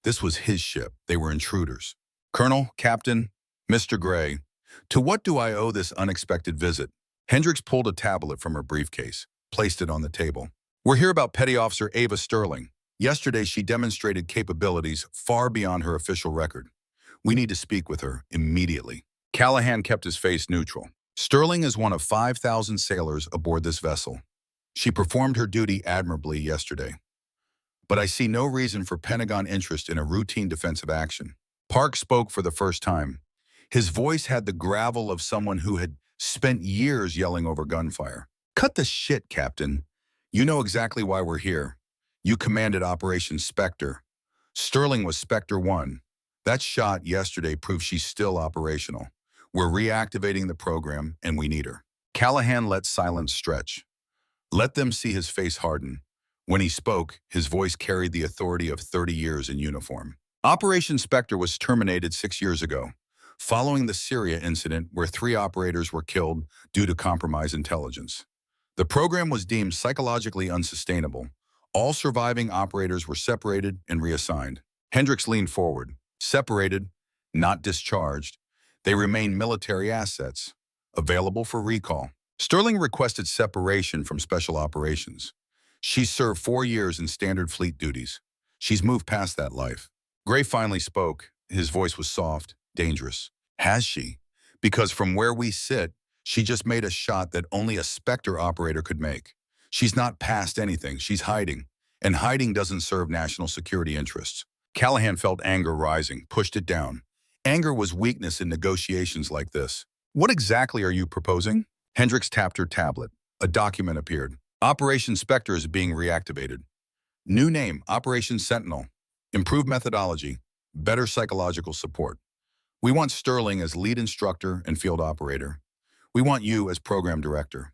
This was his ship. They were intruders. "Colonel, Captain, Mr. Gray, to what do I owe this unexpected visit?" Hendricks pulled a tablet from her briefcase, placed it on the table. "We're here about Petty Officer Ava Sterling. Yesterday, she demonstrated capabilities far beyond her official record. We need to speak with her immediately." Callahan kept his face neutral. "Sterling is one of 5,000 sailors aboard this vessel. She performed her duty admirably yesterday. But I see no reason for Pentagon interest in a routine defensive action." Park spoke for the first time. His voice had the gravel of someone who had spent years yelling over gunfire. "Cut the shit, Captain. You know exactly why we're here. You commanded Operation SPECTER. Sterling was SPECTER 1. That shot yesterday proves she's still operational. We're reactivating the program, and we need her." Callahan let silence stretch. Let them see his face harden. When he spoke, his voice carried the authority of 30 years in uniform. "Operation SPECTER was terminated 6 years ago. following the Syria incident where 3 operators were killed due to compromised intelligence. The program was deemed psychologically unsustainable. All surviving operators were separated and reassigned. Hendricks leaned forward. Separated, not discharged, they remain military assets, available for recall. Sterling requested separation from special operations. She served 4 years in standard fleet duties. She's moved past that life. Gray finally spoke. His voice was soft, dangerous. Has she? Because from where we sit, she just made a shot that only a SPECTER operator could make. She's not past anything. She's hiding. And hiding doesn't serve national security interests. Callahan felt anger rising, pushed it down. Anger was weakness in negotiations like this. What exactly are you proposing? Hendricks tapped her tablet. A document appeared. Operation SPECTER is being reactivated. New name, Operation Sentinel. Improved methodology. Better psychological support. We want Sterling as lead instructor and field operator. We want you as program director.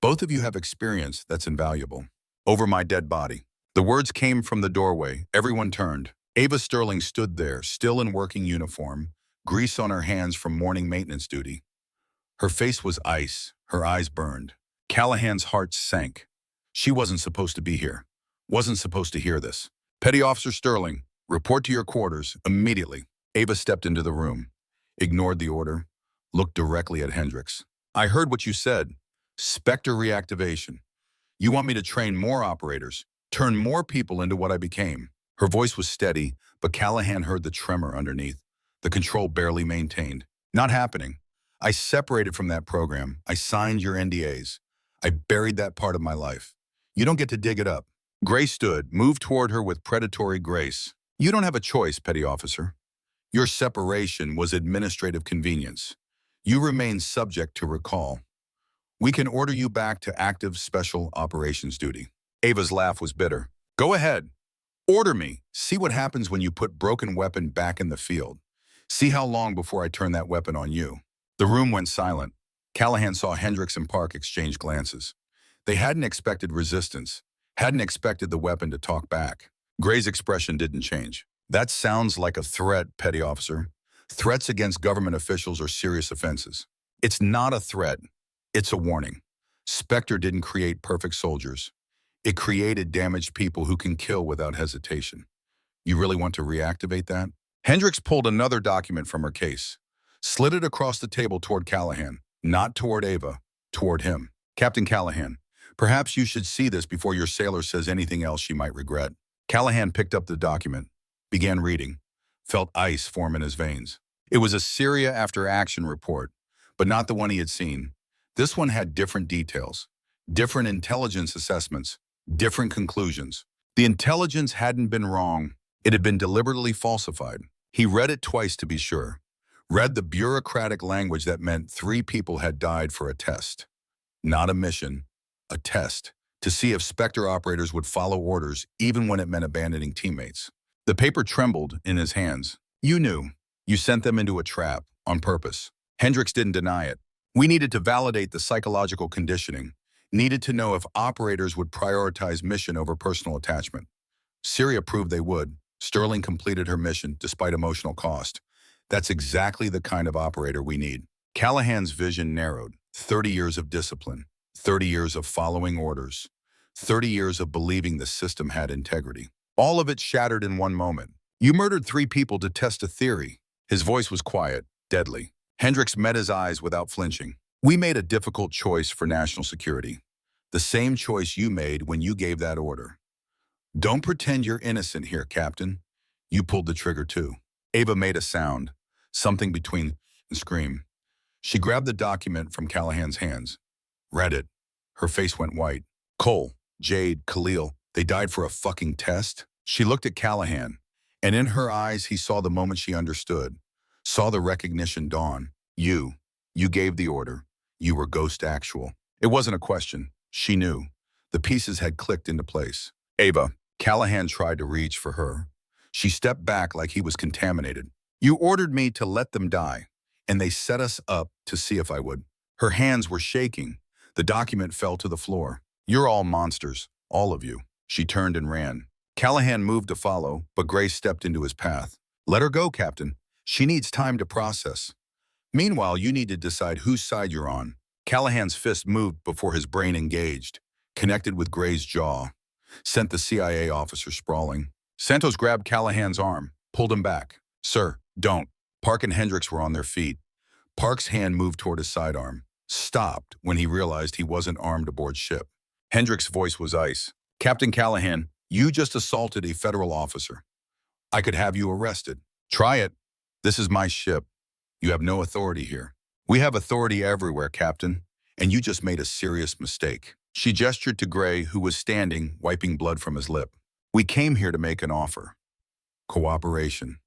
Both of you have experience that's invaluable. Over my dead body. The words came from the doorway. Everyone turned. Ava Sterling stood there, still in working uniform, grease on her hands from morning maintenance duty. Her face was ice. Her eyes burned. Callahan's heart sank. She wasn't supposed to be here. Wasn't supposed to hear this. Petty Officer Sterling, report to your quarters immediately. Ava stepped into the room, ignored the order, looked directly at Hendricks. I heard what you said. SPECTER reactivation. You want me to train more operators, turn more people into what I became. Her voice was steady, but Callahan heard the tremor underneath. The control barely maintained. Not happening. I separated from that program. I signed your NDAs. I buried that part of my life. You don't get to dig it up. Gray stood, moved toward her with predatory grace. You don't have a choice, Petty Officer. Your separation was administrative convenience. You remain subject to recall. We can order you back to active special operations duty. Ava's laugh was bitter. Go ahead. Order me. See what happens when you put broken weapon back in the field. See how long before I turn that weapon on you. The room went silent. Callahan saw Hendricks and Park exchange glances. They hadn't expected resistance, hadn't expected the weapon to talk back. Gray's expression didn't change. That sounds like a threat, Petty Officer. Threats against government officials are serious offenses. It's not a threat. It's a warning. SPECTER didn't create perfect soldiers. It created damaged people who can kill without hesitation. You really want to reactivate that? Hendricks pulled another document from her case, slid it across the table toward Callahan, not toward Ava, toward him. Captain Callahan, perhaps you should see this before your sailor says anything else she might regret. Callahan picked up the document, began reading, felt ice form in his veins. It was a Syria after action report, but not the one he had seen. This one had different details, different intelligence assessments, different conclusions. The intelligence hadn't been wrong. It had been deliberately falsified. He read it twice to be sure. Read the bureaucratic language that meant 3 people had died for a test. Not a mission, a test, to see if SPECTER operators would follow orders even when it meant abandoning teammates. The paper trembled in his hands. You knew. You sent them into a trap, on purpose. Hendricks didn't deny it. We needed to validate the psychological conditioning, needed to know if operators would prioritize mission over personal attachment. Syria proved they would. Sterling completed her mission despite emotional cost. That's exactly the kind of operator we need. Callahan's vision narrowed. 30 years of discipline, 30 years of following orders, 30 years of believing the system had integrity. All of it shattered in one moment. You murdered 3 people to test a theory. His voice was quiet, deadly. Hendricks met his eyes without flinching. We made a difficult choice for national security. The same choice you made when you gave that order. Don't pretend you're innocent here, Captain. You pulled the trigger too. Ava made a sound, something between and scream. She grabbed the document from Callahan's hands, read it. Her face went white. Cole, Jade, Khalil, they died for a fucking test? She looked at Callahan, and in her eyes he saw the moment she understood, saw the recognition dawn. You gave the order. You were Ghost Actual. It wasn't a question. She knew. The pieces had clicked into place. Ava, Callahan tried to reach for her. She stepped back like he was contaminated. You ordered me to let them die, and they set us up to see if I would. Her hands were shaking. The document fell to the floor. You're all monsters, all of you. She turned and ran. Callahan moved to follow, but Gray stepped into his path. Let her go, Captain. She needs time to process. Meanwhile, you need to decide whose side you're on. Callahan's fist moved before his brain engaged, connected with Gray's jaw, sent the CIA officer sprawling. Santos grabbed Callahan's arm, pulled him back. Sir, don't. Park and Hendricks were on their feet. Park's hand moved toward his sidearm, stopped when he realized he wasn't armed aboard ship. Hendricks' voice was ice. Captain Callahan, you just assaulted a federal officer. I could have you arrested. Try it. This is my ship. You have no authority here. We have authority everywhere, Captain, and you just made a serious mistake. She gestured to Gray, who was standing, wiping blood from his lip. We came here to make an offer. Cooperation.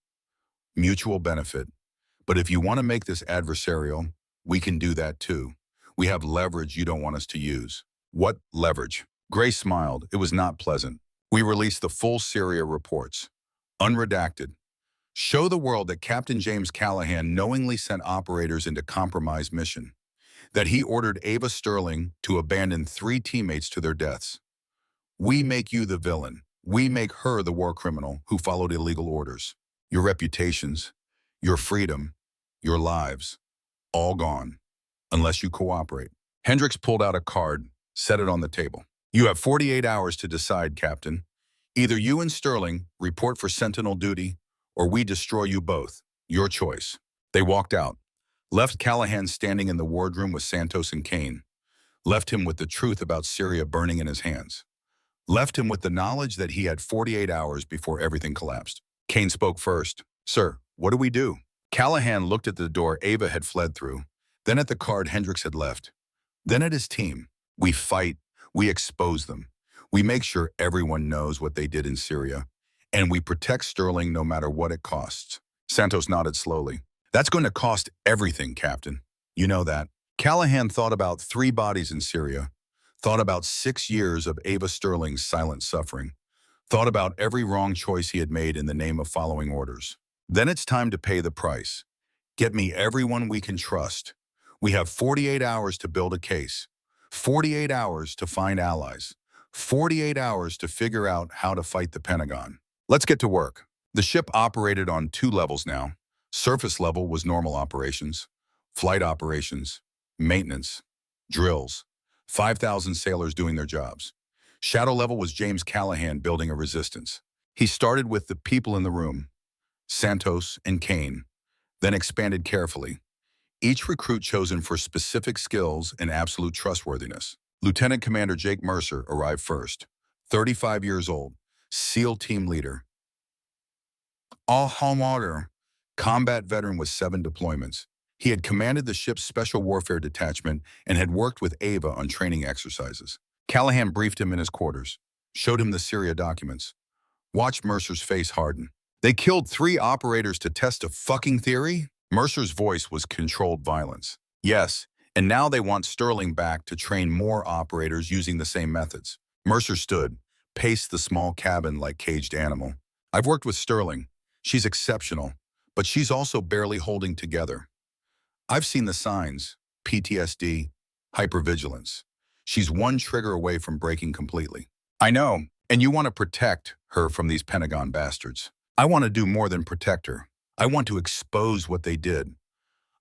Mutual benefit. But if you want to make this adversarial, we can do that too. We have leverage you don't want us to use. What leverage? Gray smiled. It was not pleasant. We released the full Syria reports. Unredacted. Show the world that Captain James Callahan knowingly sent operators into compromised mission. That he ordered Ava Sterling to abandon 3 teammates to their deaths. We make you the villain. We make her the war criminal who followed illegal orders. Your reputations, your freedom, your lives, all gone, unless you cooperate. Hendricks pulled out a card, set it on the table. You have 48 hours to decide, Captain. Either you and Sterling report for sentinel duty, or we destroy you both. Your choice. They walked out, left Callahan standing in the wardroom with Santos and Kane, left him with the truth about Syria burning in his hands, left him with the knowledge that he had 48 hours before everything collapsed. Kane spoke first. Sir, what do we do? Callahan looked at the door Ava had fled through, then at the card Hendricks had left, then at his team. We fight, we expose them. We make sure everyone knows what they did in Syria, and we protect Sterling no matter what it costs. Santos nodded slowly. That's going to cost everything, Captain. You know that. Callahan thought about 3 bodies in Syria, thought about 6 years of Ava Sterling's silent suffering, thought about every wrong choice he had made in the name of following orders. Then it's time to pay the price. Get me everyone we can trust. We have 48 hours to build a case, 48 hours to find allies, 48 hours to figure out how to fight the Pentagon. Let's get to work. The ship operated on 2 levels now. Surface level was normal operations, flight operations, maintenance, drills, 5,000 sailors doing their jobs. Shadow level was James Callahan building a resistance. He started with the people in the room, Santos and Kane, then expanded carefully. Each recruit chosen for specific skills and absolute trustworthiness. Lieutenant Commander Jake Mercer arrived first, 35 years old, SEAL team leader. All homeowner, combat veteran with 7 deployments. He had commanded the ship's Special Warfare Detachment and had worked with Ava on training exercises. Callahan briefed him in his quarters, showed him the Syria documents, watched Mercer's face harden. They killed 3 operators to test a fucking theory? Mercer's voice was controlled violence. Yes, and now they want Sterling back to train more operators using the same methods. Mercer stood, paced the small cabin like caged animal. I've worked with Sterling. She's exceptional, but she's also barely holding together. I've seen the signs, PTSD, hypervigilance. She's one trigger away from breaking completely. I know, and you want to protect her from these Pentagon bastards. I want to do more than protect her. I want to expose what they did.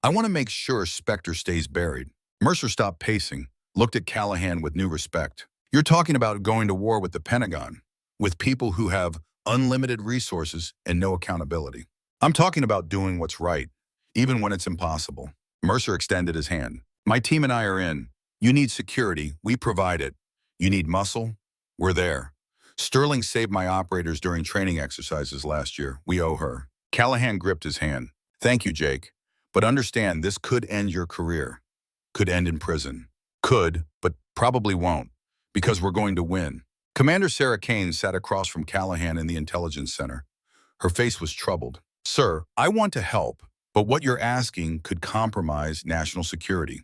I want to make sure SPECTER stays buried. Mercer stopped pacing, looked at Callahan with new respect. You're talking about going to war with the Pentagon, with people who have unlimited resources and no accountability. I'm talking about doing what's right, even when it's impossible. Mercer extended his hand. My team and I are in. You need security, we provide it. You need muscle, we're there. Sterling saved my operators during training exercises last year. We owe her. Callahan gripped his hand. Thank you, Jake. But understand, this could end your career. Could end in prison. Could, but probably won't, because we're going to win. Commander Sarah Kane sat across from Callahan in the intelligence center. Her face was troubled. Sir, I want to help, but what you're asking could compromise national security.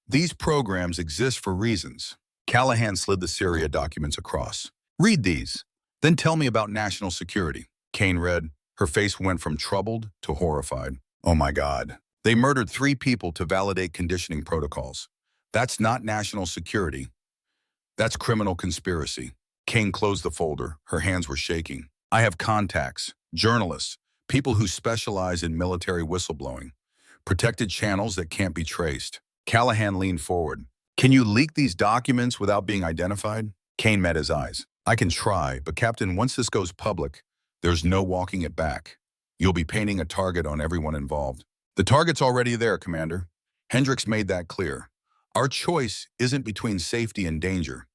These programs exist for reasons. Callahan slid the Syria documents across. Read these, then tell me about national security. Kane read. Her face went from troubled to horrified. Oh my God. They murdered 3 people to validate conditioning protocols. That's not national security. That's criminal conspiracy. Kane closed the folder. Her hands were shaking. I have contacts, journalists, People who specialize in military whistleblowing, protected channels that can't be traced. Callahan leaned forward. Can you leak these documents without being identified? Kane met his eyes. I can try, but Captain, once this goes public, there's no walking it back. You'll be painting a target on everyone involved. The target's already there, Commander. Hendricks made that clear. Our choice isn't between safety and danger.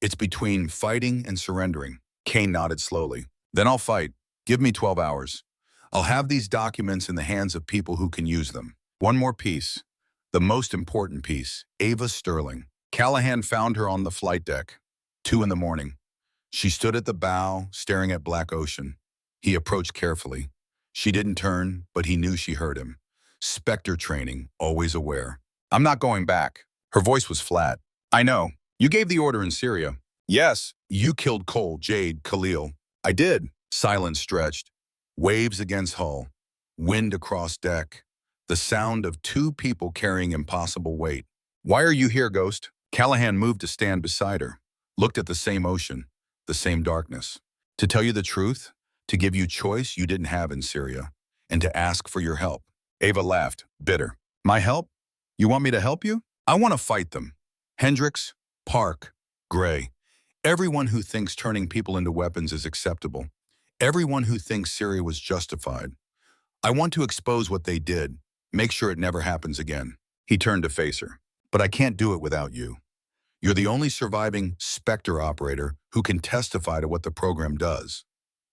It's between fighting and surrendering. Kane nodded slowly. Then I'll fight. Give me 12 hours. I'll have these documents in the hands of people who can use them. One more piece. The most important piece. Ava Sterling. Callahan found her on the flight deck. 2 in the morning. She stood at the bow, staring at black ocean. He approached carefully. She didn't turn, but he knew she heard him. SPECTER training, always aware. I'm not going back. Her voice was flat. I know. You gave the order in Syria. Yes. You killed Cole, Jade, Khalil. I did. Silence stretched. Waves against hull. Wind across deck. The sound of 2 people carrying impossible weight. Why are you here, Ghost? Callahan moved to stand beside her. Looked at the same ocean. The same darkness. To tell you the truth, to give you choice you didn't have in Syria, and to ask for your help. Ava laughed, bitter. My help? You want me to help you? I want to fight them. Hendricks, Park, Gray. Everyone who thinks turning people into weapons is acceptable. Everyone who thinks Syria was justified. I want to expose what they did, make sure it never happens again. He turned to face her. But I can't do it without you. You're the only surviving SPECTER operator who can testify to what the program does,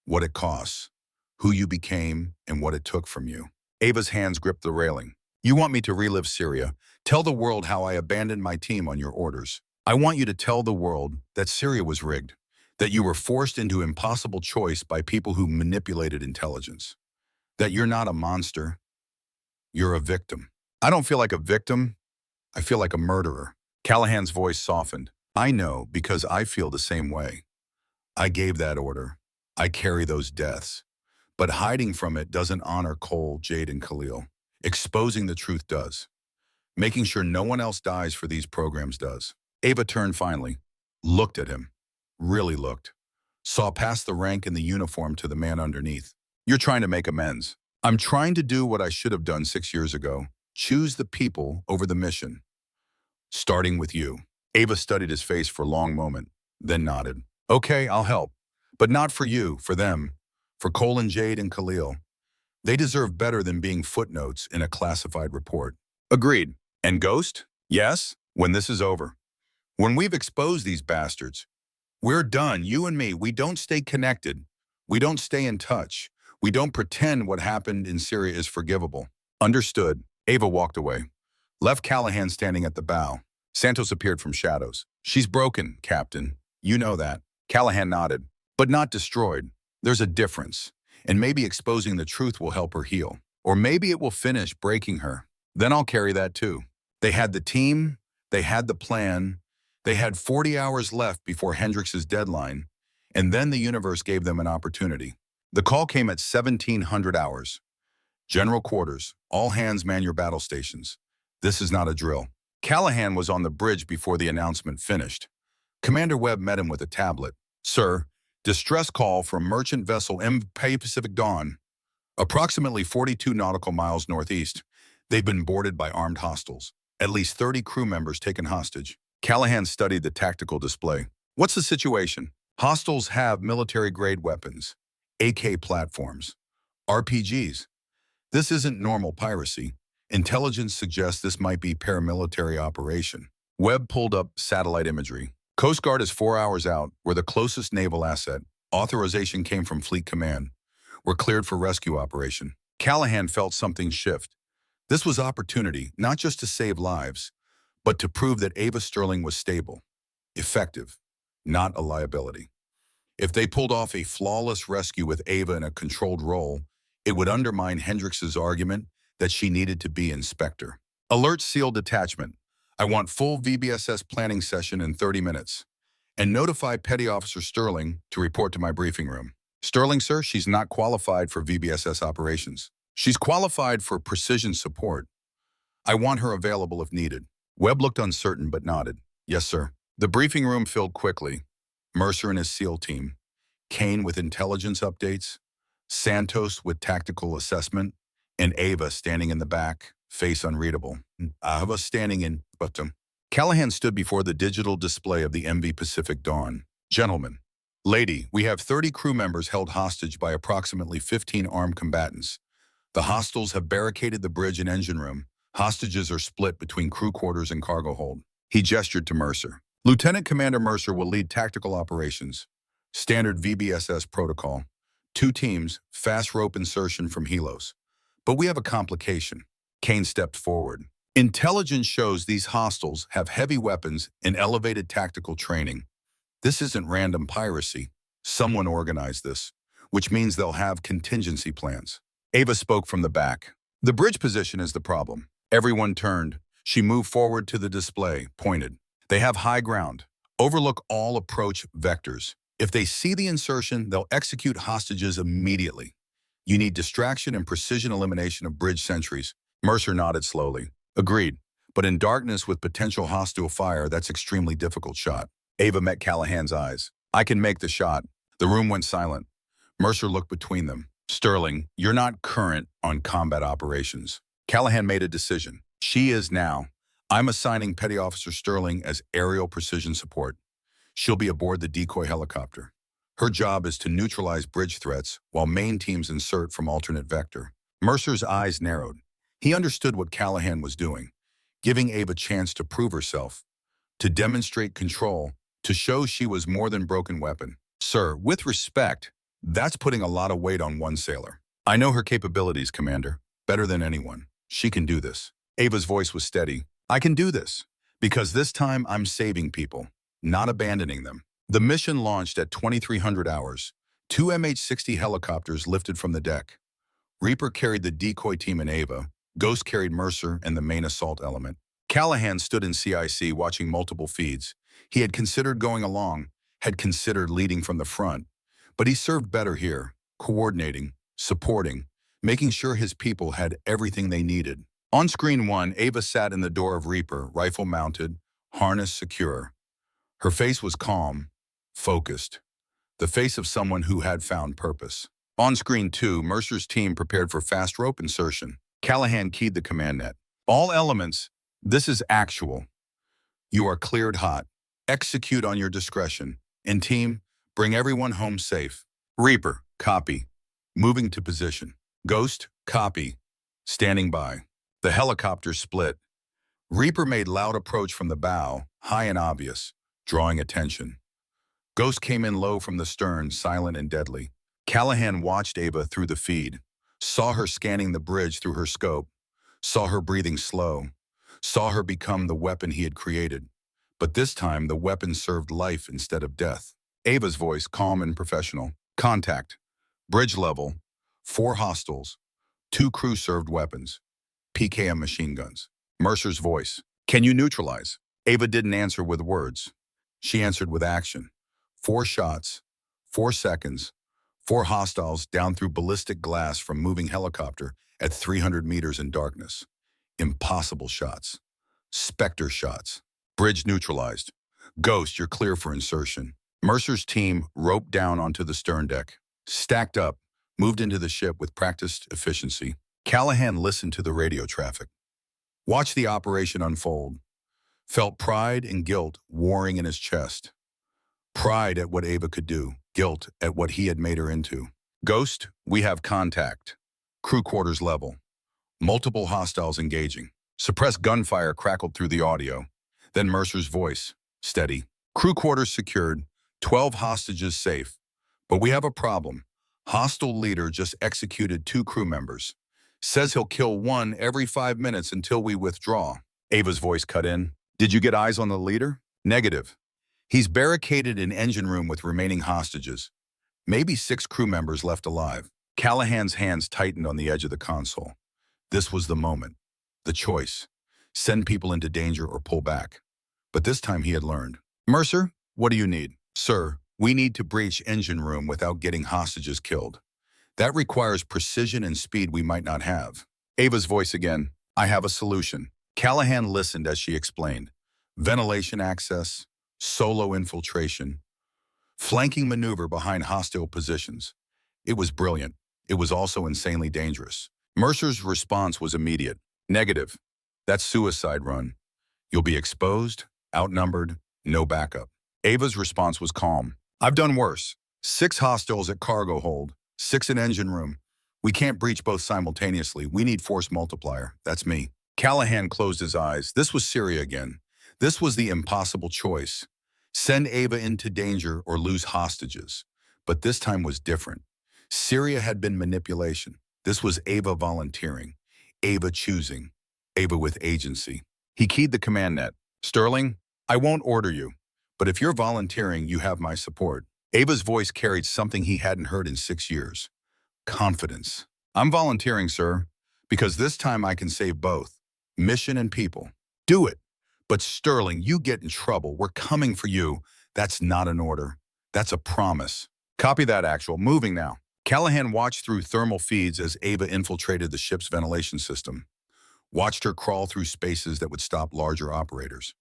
what it costs, who you became, and what it took from you. Ava's hands gripped the railing. You want me to relive Syria, tell the world how I abandoned my team on your orders. I want you to tell the world that Syria was rigged, that you were forced into impossible choice by people who manipulated intelligence, that you're not a monster, you're a victim. I don't feel like a victim, I feel like a murderer. Callahan's voice softened. I know because I feel the same way. I gave that order. I carry those deaths. But hiding from it doesn't honor Cole, Jade, and Khalil. Exposing the truth does. Making sure no one else dies for these programs does. Ava turned finally, looked at him, really looked, saw past the rank and the uniform to the man underneath. You're trying to make amends. I'm trying to do what I should have done 6 years ago. Choose the people over the mission. Starting with you. Ava studied his face for a long moment, then nodded. Okay, I'll help. But not for you, for them. For Cole and Jade and Khalil. They deserve better than being footnotes in a classified report. Agreed. And Ghost? Yes, when this is over. When we've exposed these bastards. We're done, you and me. We don't stay connected. We don't stay in touch. We don't pretend what happened in Syria is forgivable. Understood. Ava walked away. Left Callahan standing at the bow. Santos appeared from shadows. She's broken, Captain. You know that. Callahan nodded. But not destroyed. There's a difference. And maybe exposing the truth will help her heal. Or maybe it will finish breaking her. Then I'll carry that too. They had the team. They had the plan. They had 40 hours left before Hendricks' deadline. And then the universe gave them an opportunity. The call came at 1700 hours. General quarters. All hands man your battle stations. This is not a drill. Callahan was on the bridge before the announcement finished. Commander Webb met him with a tablet. Sir, distress call from merchant vessel MP Pacific Dawn, approximately 42 nautical miles northeast. They've been boarded by armed hostiles. At least 30 crew members taken hostage. Callahan studied the tactical display. What's the situation? Hostiles have military-grade weapons, AK platforms, RPGs. This isn't normal piracy. Intelligence suggests this might be paramilitary operation. Webb pulled up satellite imagery. Coast Guard is 4 hours out. We're the closest naval asset. Authorization came from Fleet Command. We're cleared for rescue operation. Callahan felt something shift. This was opportunity, not just to save lives, but to prove that Ava Sterling was stable, effective, not a liability. If they pulled off a flawless rescue with Ava in a controlled role, it would undermine Hendricks' argument that she needed to be in SPECTER. Alert SEAL detachment. I want full VBSS planning session in 30 minutes. And notify Petty Officer Sterling to report to my briefing room. Sterling, sir, she's not qualified for VBSS operations. She's qualified for precision support. I want her available if needed. Webb looked uncertain but nodded. Yes, sir. The briefing room filled quickly. Mercer and his SEAL team. Kane with intelligence updates. Santos with tactical assessment, and Ava standing in the back, face unreadable. Ava standing in bottom. Callahan stood before the digital display of the MV Pacific Dawn. Gentlemen, lady, we have 30 crew members held hostage by approximately 15 armed combatants. The hostiles have barricaded the bridge and engine room. Hostages are split between crew quarters and cargo hold. He gestured to Mercer. Lieutenant Commander Mercer will lead tactical operations. Standard VBSS protocol. 2 teams, fast rope insertion from Helos. But we have a complication. Kane stepped forward. Intelligence shows these hostiles have heavy weapons and elevated tactical training. This isn't random piracy. Someone organized this, which means they'll have contingency plans. Ava spoke from the back. The bridge position is the problem. Everyone turned. She moved forward to the display, pointed. They have high ground. Overlook all approach vectors. If they see the insertion, they'll execute hostages immediately. You need distraction and precision elimination of bridge sentries. Mercer nodded slowly. Agreed. But in darkness with potential hostile fire, that's extremely difficult shot. Ava met Callahan's eyes. I can make the shot. The room went silent. Mercer looked between them. Sterling, you're not current on combat operations. Callahan made a decision. She is now. I'm assigning Petty Officer Sterling as aerial precision support. She'll be aboard the decoy helicopter. Her job is to neutralize bridge threats while main teams insert from alternate vector. Mercer's eyes narrowed. He understood what Callahan was doing, giving Ava a chance to prove herself, to demonstrate control, to show she was more than broken weapon. Sir, with respect, that's putting a lot of weight on one sailor. I know her capabilities, Commander, better than anyone. She can do this. Ava's voice was steady. I can do this, because this time I'm saving people, not abandoning them. The mission launched at 2300 hours. 2 MH-60 helicopters lifted from the deck. Reaper carried the decoy team and Ava. Ghost carried Mercer and the main assault element. Callahan stood in CIC watching multiple feeds. He had considered going along, had considered leading from the front, but he served better here, coordinating, supporting, making sure his people had everything they needed. On screen 1, Ava sat in the door of Reaper, rifle mounted, harness secure. Her face was calm, focused, the face of someone who had found purpose. On screen 2, Mercer's team prepared for fast rope insertion. Callahan keyed the command net. All elements, this is actual. You are cleared hot. Execute on your discretion. And team, bring everyone home safe. Reaper, copy. Moving to position. Ghost, copy. Standing by. The helicopter split. Reaper made loud approach from the bow, high and obvious, drawing attention. Ghost came in low from the stern, silent and deadly. Callahan watched Ava through the feed, saw her scanning the bridge through her scope, saw her breathing slow, saw her become the weapon he had created. But this time, the weapon served life instead of death. Ava's voice, calm and professional. Contact. Bridge level. 4 hostiles. 2 crew-served weapons. PKM machine guns. Mercer's voice. Can you neutralize? Ava didn't answer with words. She answered with action. 4 shots. 4 seconds. 4 hostiles down through ballistic glass from moving helicopter at 300 meters in darkness. Impossible shots. SPECTER shots. Bridge neutralized. Ghost, you're clear for insertion. Mercer's team roped down onto the stern deck. Stacked up, moved into the ship with practiced efficiency. Callahan listened to the radio traffic. Watched the operation unfold. Felt pride and guilt warring in his chest. Pride at what Ava could do. Guilt at what he had made her into. Ghost, we have contact. Crew quarters level. Multiple hostiles engaging. Suppressed gunfire crackled through the audio. Then Mercer's voice, steady. Crew quarters secured. 12 hostages safe. But we have a problem. Hostile leader just executed 2 crew members. Says he'll kill 1 every 5 minutes until we withdraw. Ava's voice cut in. Did you get eyes on the leader? Negative. He's barricaded an engine room with remaining hostages. Maybe 6 crew members left alive. Callahan's hands tightened on the edge of the console. This was the moment. The choice. Send people into danger or pull back. But this time he had learned. Mercer, what do you need? Sir, we need to breach engine room without getting hostages killed. That requires precision and speed we might not have. Ava's voice again. I have a solution. Callahan listened as she explained. Ventilation access, solo infiltration, flanking maneuver behind hostile positions. It was brilliant. It was also insanely dangerous. Mercer's response was immediate. Negative. That's suicide run. You'll be exposed, outnumbered, no backup. Ava's response was calm. I've done worse. 6 hostiles at cargo hold, 6 in engine room. We can't breach both simultaneously. We need force multiplier. That's me. Callahan closed his eyes. This was Syria again. This was the impossible choice. Send Ava into danger or lose hostages. But this time was different. Syria had been manipulation. This was Ava volunteering. Ava choosing. Ava with agency. He keyed the command net. Sterling, I won't order you. But if you're volunteering, you have my support. Ava's voice carried something he hadn't heard in 6 years. Confidence. I'm volunteering, sir, because this time I can save both. Mission and people. Do it. But Sterling, you get in trouble. We're coming for you. That's not an order. That's a promise. Copy that, actual. Moving now. Callahan watched through thermal feeds as Ava infiltrated the ship's ventilation system. Watched her crawl through spaces that would stop larger operators.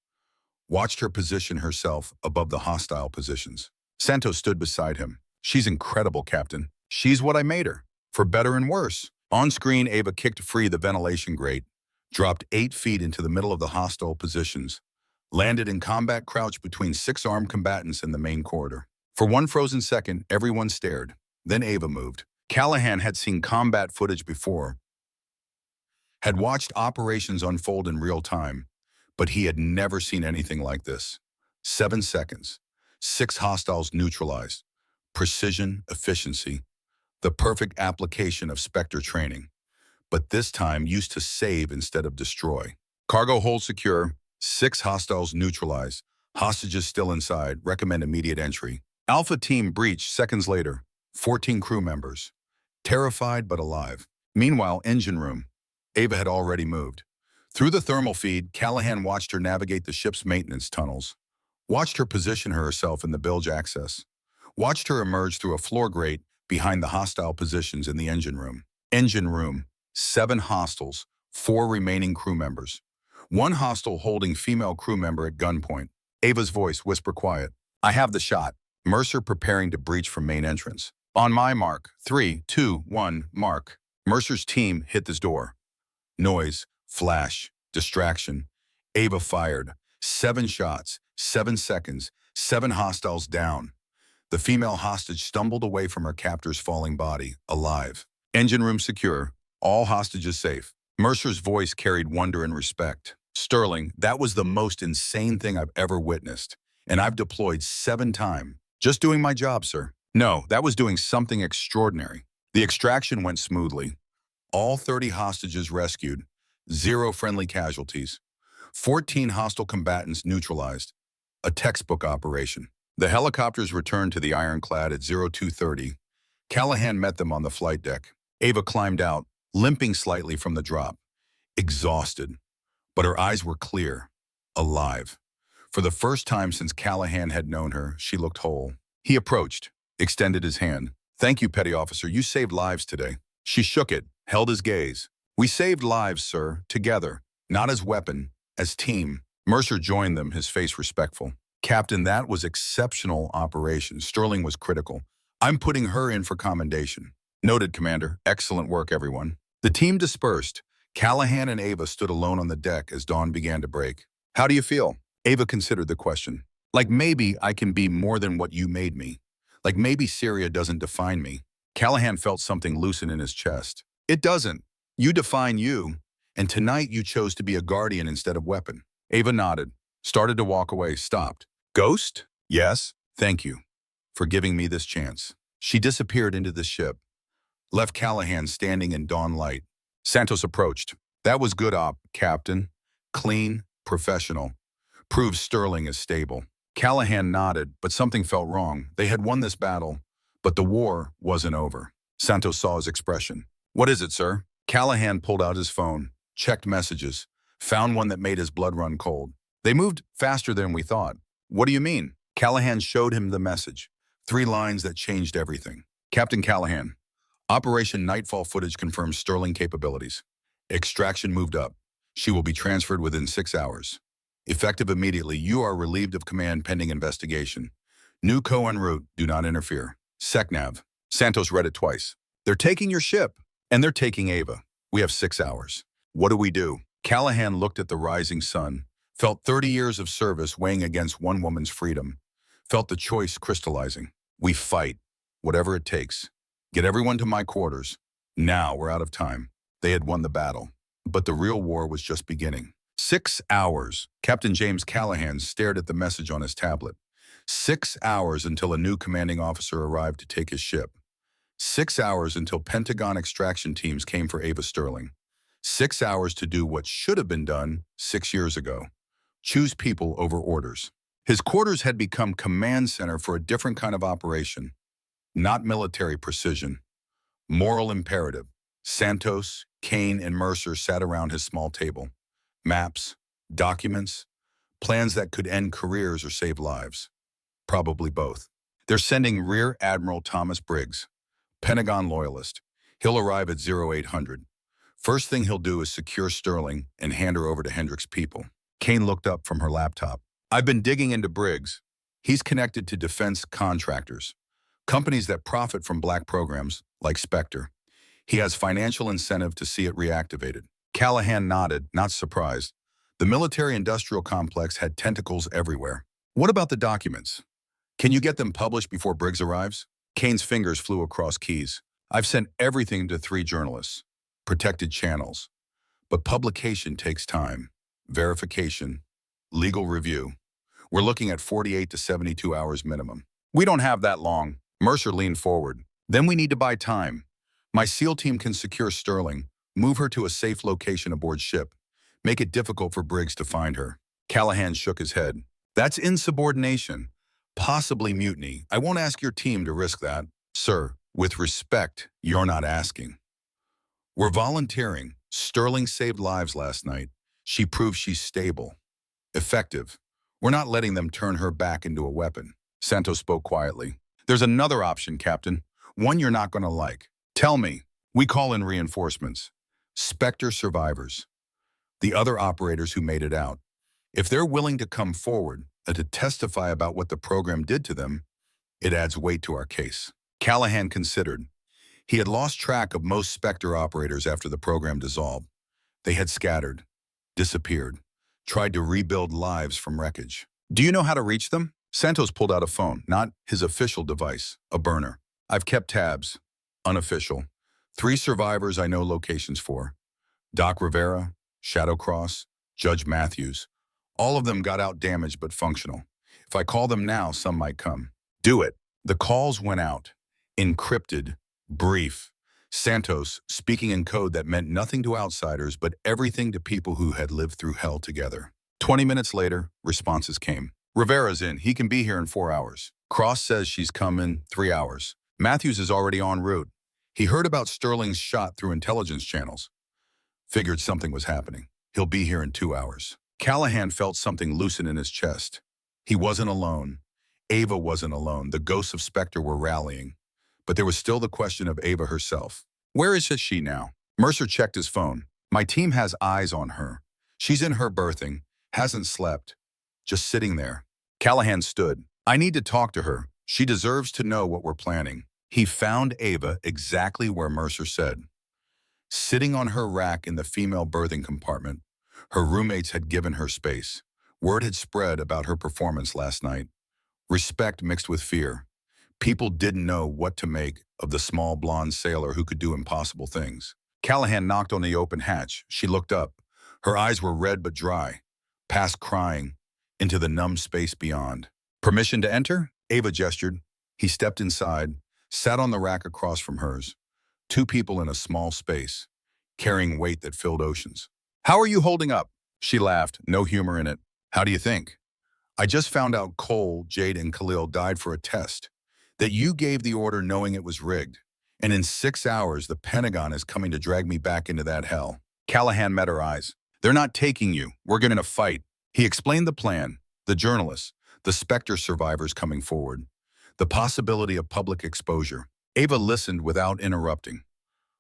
Watched her position herself above the hostile positions. Santos stood beside him. She's incredible, Captain. She's what I made her, for better and worse. On screen, Ava kicked free the ventilation grate, dropped 8 feet into the middle of the hostile positions, landed in combat crouch between 6 armed combatants in the main corridor. For one frozen second, everyone stared. Then Ava moved. Callahan had seen combat footage before, had watched operations unfold in real time, but he had never seen anything like this. 7 seconds, 6 hostiles neutralized. Precision, efficiency, the perfect application of SPECTER training. But this time used to save instead of destroy. Cargo hold secure, 6 hostiles neutralized. Hostages still inside, recommend immediate entry. Alpha team breached seconds later, 14 crew members. Terrified but alive. Meanwhile, engine room. Ava had already moved. Through the thermal feed, Callahan watched her navigate the ship's maintenance tunnels. Watched her position herself in the bilge access. Watched her emerge through a floor grate behind the hostile positions in the engine room. Engine room, 7 hostiles, 4 remaining crew members. 1 hostile holding female crew member at gunpoint. Ava's voice whisper quiet. I have the shot. Mercer preparing to breach from main entrance. On my mark, 3, 2, 1, mark. Mercer's team hit this door. Noise, flash, distraction. Ava fired. 7 shots, 7 seconds, 7 hostiles down. The female hostage stumbled away from her captor's falling body, alive. Engine room secure, all hostages safe. Mercer's voice carried wonder and respect. Sterling, that was the most insane thing I've ever witnessed. And I've deployed 7 times. Just doing my job, sir. No, that was doing something extraordinary. The extraction went smoothly. All 30 hostages rescued. 0 friendly casualties. 14 hostile combatants neutralized. A textbook operation. The helicopters returned to the ironclad at 0230. Callahan met them on the flight deck. Ava climbed out, limping slightly from the drop. Exhausted. But her eyes were clear. Alive. For the first time since Callahan had known her, she looked whole. He approached, extended his hand. Thank you, Petty Officer. You saved lives today. She shook it, held his gaze. We saved lives, sir, together. Not as weapon, as team. Mercer joined them, his face respectful. Captain, that was exceptional operation. Sterling was critical. I'm putting her in for commendation. Noted, Commander. Excellent work, everyone. The team dispersed. Callahan and Ava stood alone on the deck as dawn began to break. How do you feel? Ava considered the question. Like maybe I can be more than what you made me. Like maybe Syria doesn't define me. Callahan felt something loosen in his chest. It doesn't. You define you. And tonight you chose to be a guardian instead of weapon. Ava nodded, started to walk away, stopped. Ghost? Yes, thank you for giving me this chance. She disappeared into the ship, left Callahan standing in dawn light. Santos approached. That was good op, Captain. Clean, professional. Proves Sterling is stable. Callahan nodded, but something felt wrong. They had won this battle, but the war wasn't over. Santos saw his expression. What is it, sir? Callahan pulled out his phone, checked messages, found one that made his blood run cold. They moved faster than we thought. What do you mean? Callahan showed him the message. 3 lines that changed everything. Captain Callahan, Operation Nightfall footage confirms Sterling capabilities. Extraction moved up. She will be transferred within 6 hours. Effective immediately, you are relieved of command pending investigation. New co en route, do not interfere. SecNav. Santos read it twice. They're taking your ship, and they're taking Ava. We have 6 hours. What do we do? Callahan looked at the rising sun, felt 30 years of service weighing against one woman's freedom, felt the choice crystallizing. We fight, whatever it takes. Get everyone to my quarters. Now we're out of time. They had won the battle, but the real war was just beginning. 6 hours. Captain James Callahan stared at the message on his tablet. 6 hours until a new commanding officer arrived to take his ship. 6 hours until Pentagon extraction teams came for Ava Sterling. 6 hours to do what should have been done 6 years ago. Choose people over orders. His quarters had become command center for a different kind of operation. Not military precision. Moral imperative. Santos, Kane, and Mercer sat around his small table. Maps, documents, plans that could end careers or save lives. Probably both. They're sending Rear Admiral Thomas Briggs, Pentagon loyalist. He'll arrive at 0800. First thing he'll do is secure Sterling and hand her over to Hendricks' people. Kane looked up from her laptop. I've been digging into Briggs. He's connected to defense contractors, companies that profit from black programs like SPECTER. He has financial incentive to see it reactivated. Callahan nodded, not surprised. The military-industrial complex had tentacles everywhere. What about the documents? Can you get them published before Briggs arrives? Kane's fingers flew across keys. I've sent everything to 3 journalists. Protected channels. But publication takes time. Verification. Legal review. We're looking at 48 to 72 hours minimum. We don't have that long. Mercer leaned forward. Then we need to buy time. My SEAL team can secure Sterling, move her to a safe location aboard ship, make it difficult for Briggs to find her. Callahan shook his head. That's insubordination. Possibly mutiny. I won't ask your team to risk that. Sir, with respect, you're not asking. We're volunteering. Sterling saved lives last night. She proves she's stable. Effective. We're not letting them turn her back into a weapon. Santos spoke quietly. There's another option, Captain. One you're not going to like. Tell me. We call in reinforcements. SPECTER survivors. The other operators who made it out. If they're willing to come forward and to testify about what the program did to them, it adds weight to our case. Callahan considered. He had lost track of most SPECTER operators after the program dissolved. They had scattered, disappeared, tried to rebuild lives from wreckage. Do you know how to reach them? Santos pulled out a phone, not his official device, a burner. I've kept tabs. Unofficial. 3 survivors I know locations for. Doc Rivera, Shadowcross, Judge Matthews. All of them got out damaged but functional. If I call them now, some might come. Do it. The calls went out. Encrypted. Brief. Santos, speaking in code that meant nothing to outsiders but everything to people who had lived through hell together. 20 minutes later, responses came. Rivera's in. He can be here in 4 hours. Cross says she's come in 3 hours. Matthews is already en route. He heard about Sterling's shot through intelligence channels. Figured something was happening. He'll be here in 2 hours. Callahan felt something loosen in his chest. He wasn't alone. Ava wasn't alone. The ghosts of SPECTER were rallying. But there was still the question of Ava herself. Where is she now? Mercer checked his phone. My team has eyes on her. She's in her berthing, hasn't slept, just sitting there. Callahan stood. I need to talk to her. She deserves to know what we're planning. He found Ava exactly where Mercer said. Sitting on her rack in the female berthing compartment. Her roommates had given her space. Word had spread about her performance last night. Respect mixed with fear. People didn't know what to make of the small blonde sailor who could do impossible things. Callahan knocked on the open hatch. She looked up. Her eyes were red but dry, past crying, into the numb space beyond. Permission to enter? Ava gestured. He stepped inside, sat on the rack across from hers. 2 people in a small space, carrying weight that filled oceans. How are you holding up? She laughed, no humor in it. How do you think? I just found out Cole, Jade, and Khalil died for a test. That you gave the order knowing it was rigged. And in 6 hours, the Pentagon is coming to drag me back into that hell. Callahan met her eyes. They're not taking you. We're going to fight. He explained the plan, the journalists, the SPECTER survivors coming forward, the possibility of public exposure. Ava listened without interrupting.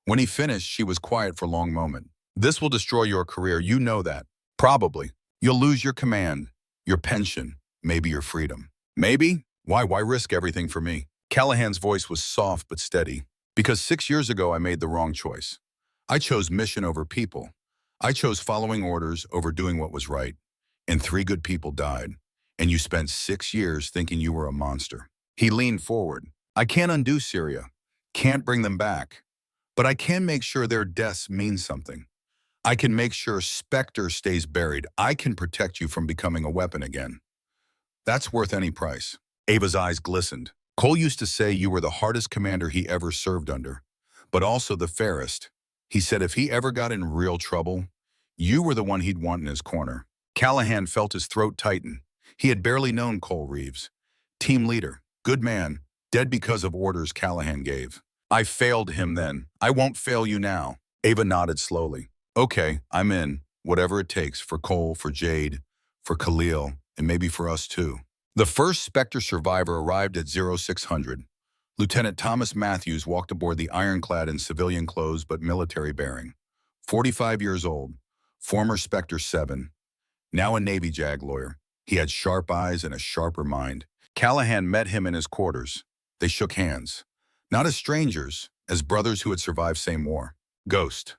When he finished, she was quiet for a long moment. This will destroy your career. You know that. Probably. You'll lose your command, your pension, maybe your freedom. Maybe? Why risk everything for me? Callahan's voice was soft but steady. Because 6 years ago, I made the wrong choice. I chose mission over people. I chose following orders over doing what was right. And 3 good people died. And you spent 6 years thinking you were a monster. He leaned forward. I can't undo Syria. Can't bring them back. But I can make sure their deaths mean something. I can make sure SPECTER stays buried. I can protect you from becoming a weapon again. That's worth any price. Ava's eyes glistened. Cole used to say you were the hardest commander he ever served under, but also the fairest. He said if he ever got in real trouble, you were the one he'd want in his corner. Callahan felt his throat tighten. He had barely known Cole Reeves. Team leader, good man, dead because of orders Callahan gave. I failed him then. I won't fail you now. Ava nodded slowly. Okay, I'm in. Whatever it takes for Cole, for Jade, for Khalil, and maybe for us too. The first SPECTER survivor arrived at 0600. Lieutenant Thomas Matthews walked aboard the ironclad in civilian clothes but military bearing. 45 years old, former SPECTER 7, now a Navy JAG lawyer. He had sharp eyes and a sharper mind. Callahan met him in his quarters. They shook hands. Not as strangers, as brothers who had survived same war. Ghost.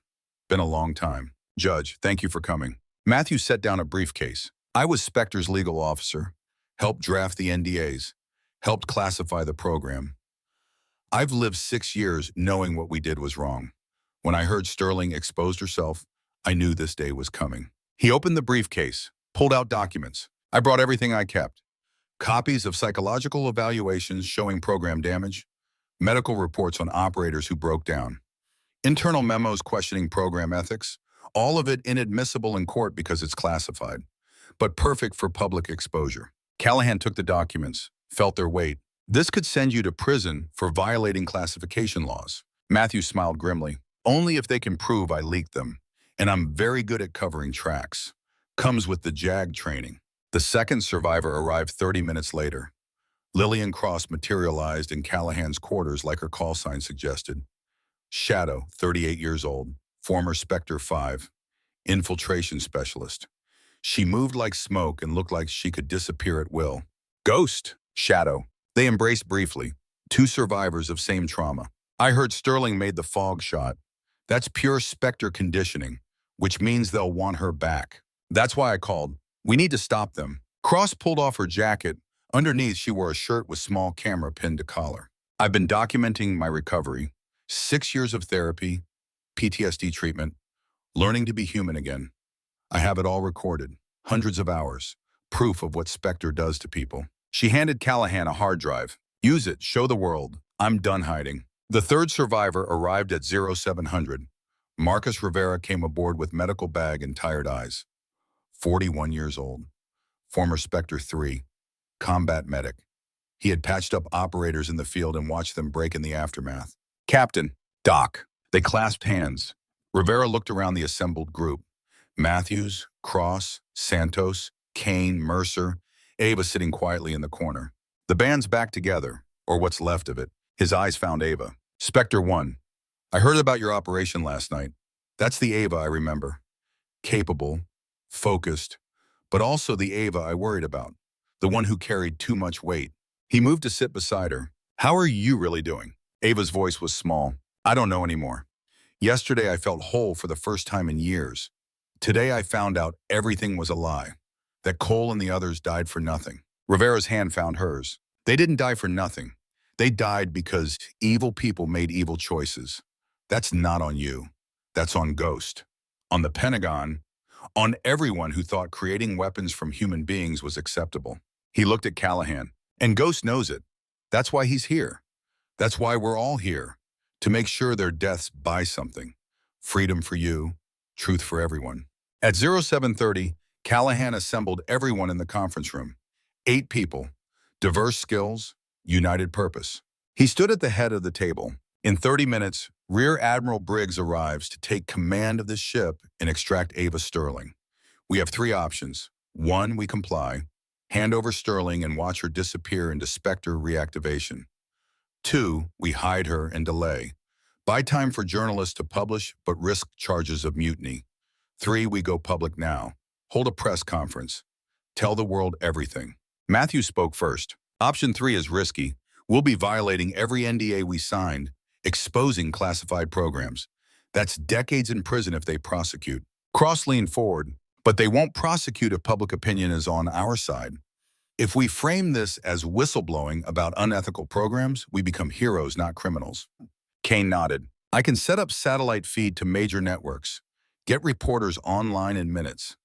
Been a long time. Judge, thank you for coming. Matthews set down a briefcase. I was SPECTER's legal officer, helped draft the NDAs, helped classify the program. I've lived 6 years knowing what we did was wrong. When I heard Sterling exposed herself, I knew this day was coming. He opened the briefcase, pulled out documents. I brought everything I kept. Copies of psychological evaluations showing program damage, medical reports on operators who broke down, internal memos questioning program ethics, all of it inadmissible in court because it's classified, but perfect for public exposure. Callahan took the documents, felt their weight. This could send you to prison for violating classification laws. Matthews smiled grimly. Only if they can prove I leaked them. And I'm very good at covering tracks. Comes with the JAG training. The second survivor arrived 30 minutes later. Lillian Cross materialized in Callahan's quarters like her call sign suggested. Shadow, 38 years old, former SPECTER 5, infiltration specialist. She moved like smoke and looked like she could disappear at will. Ghost, Shadow. They embraced briefly, 2 survivors of same trauma. I heard Sterling made the fog shot. That's pure SPECTER conditioning, which means they'll want her back. That's why I called. We need to stop them. Cross pulled off her jacket. Underneath, she wore a shirt with small camera pinned to collar. I've been documenting my recovery. 6 years of therapy, PTSD treatment, learning to be human again. I have it all recorded, hundreds of hours, proof of what SPECTER does to people. She handed Callahan a hard drive. Use it, show the world. I'm done hiding. The third survivor arrived at 0700. Marcus Rivera came aboard with medical bag and tired eyes. 41 years old. Former SPECTER 3, combat medic. He had patched up operators in the field and watched them break in the aftermath. Captain, Doc. They clasped hands. Rivera looked around the assembled group. Matthews, Cross, Santos, Kane, Mercer, Ava sitting quietly in the corner. The band's back together, or what's left of it. His eyes found Ava. SPECTER 1. I heard about your operation last night. That's the Ava I remember. Capable, focused, but also the Ava I worried about. The one who carried too much weight. He moved to sit beside her. How are you really doing? Ava's voice was small. I don't know anymore. Yesterday I felt whole for the first time in years. Today I found out everything was a lie. That Cole and the others died for nothing. Rivera's hand found hers. They didn't die for nothing. They died because evil people made evil choices. That's not on you. That's on Ghost. On the Pentagon. On everyone who thought creating weapons from human beings was acceptable. He looked at Callahan. And Ghost knows it. That's why he's here. That's why we're all here. To make sure their deaths buy something. Freedom for you, truth for everyone. At 0730, Callahan assembled everyone in the conference room. 8 people, diverse skills, united purpose. He stood at the head of the table. In 30 minutes, Rear Admiral Briggs arrives to take command of the ship and extract Ava Sterling. We have 3 options. 1, we comply, hand over Sterling and watch her disappear into SPECTER reactivation. 2, we hide her and delay. Buy time for journalists to publish but risk charges of mutiny. 3, we go public now. Hold a press conference. Tell the world everything. Matthews spoke first. Option 3 is risky. We'll be violating every NDA we signed, exposing classified programs. That's decades in prison if they prosecute. Cross leaned forward, but they won't prosecute if public opinion is on our side. If we frame this as whistleblowing about unethical programs, we become heroes, not criminals. Kane nodded. I can set up satellite feed to major networks, get reporters online in minutes.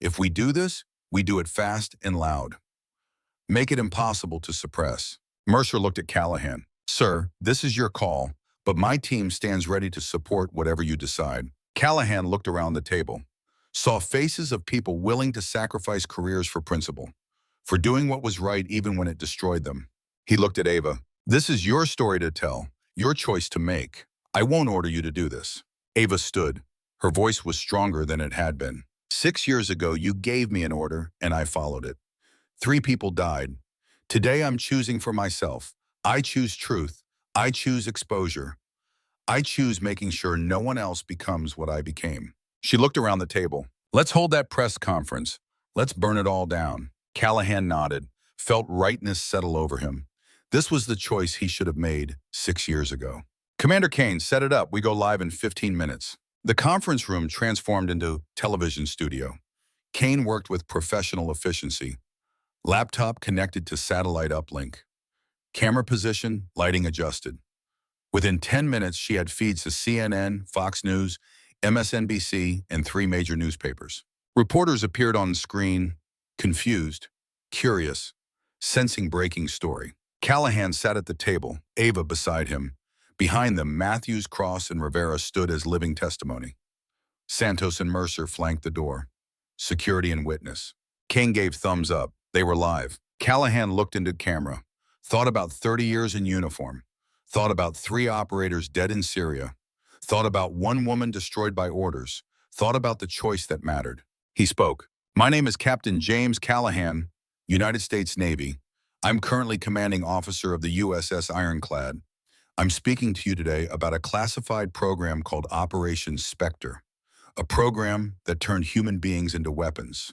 If we do this, we do it fast and loud. Make it impossible to suppress. Mercer looked at Callahan. Sir, this is your call, but my team stands ready to support whatever you decide. Callahan looked around the table, saw faces of people willing to sacrifice careers for principle, for doing what was right even when it destroyed them. He looked at Ava. This is your story to tell, your choice to make. I won't order you to do this. Ava stood. Her voice was stronger than it had been. 6 years ago, you gave me an order, and I followed it. 3 people died. Today, I'm choosing for myself. I choose truth. I choose exposure. I choose making sure no one else becomes what I became. She looked around the table. Let's hold that press conference. Let's burn it all down. Callahan nodded, felt rightness settle over him. This was the choice he should have made 6 years ago. Commander Kane, set it up. We go live in 15 minutes. The conference room transformed into television studio. Kane worked with professional efficiency. Laptop connected to satellite uplink. Camera position, lighting adjusted. Within 10 minutes, she had feeds to CNN, Fox News, MSNBC, and 3 major newspapers. Reporters appeared on screen, confused, curious, sensing breaking story. Callahan sat at the table, Ava beside him. Behind them, Matthews, Cross, and Rivera stood as living testimony. Santos and Mercer flanked the door. Security and witness. King gave thumbs up. They were live. Callahan looked into camera, thought about 30 years in uniform, thought about 3 operators dead in Syria, thought about 1 woman destroyed by orders, thought about the choice that mattered. He spoke. My name is Captain James Callahan, United States Navy. I'm currently commanding officer of the USS Ironclad. I'm speaking to you today about a classified program called Operation SPECTER, a program that turned human beings into weapons,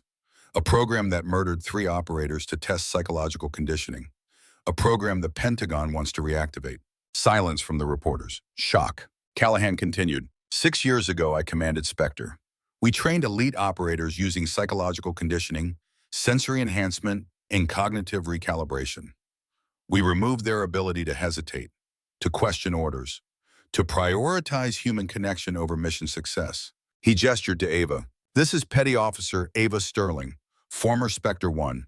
a program that murdered 3 operators to test psychological conditioning, a program the Pentagon wants to reactivate. Silence from the reporters. Shock. Callahan continued. 6 years ago, I commanded SPECTER. We trained elite operators using psychological conditioning, sensory enhancement, and cognitive recalibration. We removed their ability to hesitate, to question orders, to prioritize human connection over mission success. He gestured to Ava. This is Petty Officer Ava Sterling, former SPECTER 1,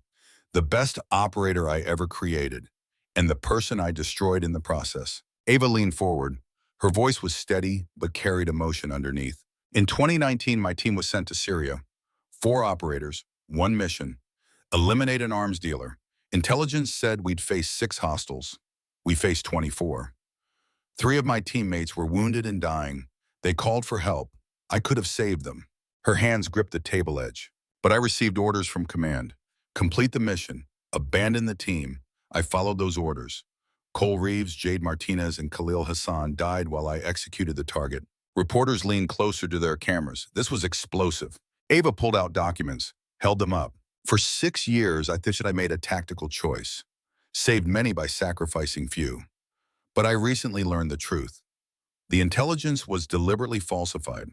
the best operator I ever created, and the person I destroyed in the process. Ava leaned forward. Her voice was steady, but carried emotion underneath. In 2019, my team was sent to Syria. 4 operators, 1 mission. Eliminate an arms dealer. Intelligence said we'd face 6 hostiles. We faced 24. 3 of my teammates were wounded and dying. They called for help. I could have saved them. Her hands gripped the table edge. But I received orders from command. Complete the mission. Abandon the team. I followed those orders. Cole Reeves, Jade Martinez, and Khalil Hassan died while I executed the target. Reporters leaned closer to their cameras. This was explosive. Ava pulled out documents, held them up. For 6 years, I thought I made a tactical choice. Saved many by sacrificing few. But I recently learned the truth. The intelligence was deliberately falsified.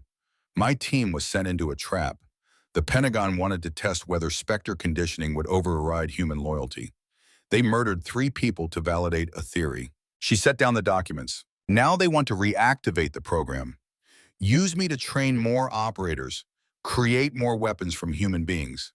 My team was sent into a trap. The Pentagon wanted to test whether SPECTER conditioning would override human loyalty. They murdered 3 people to validate a theory. She set down the documents. Now they want to reactivate the program. Use me to train more operators, create more weapons from human beings.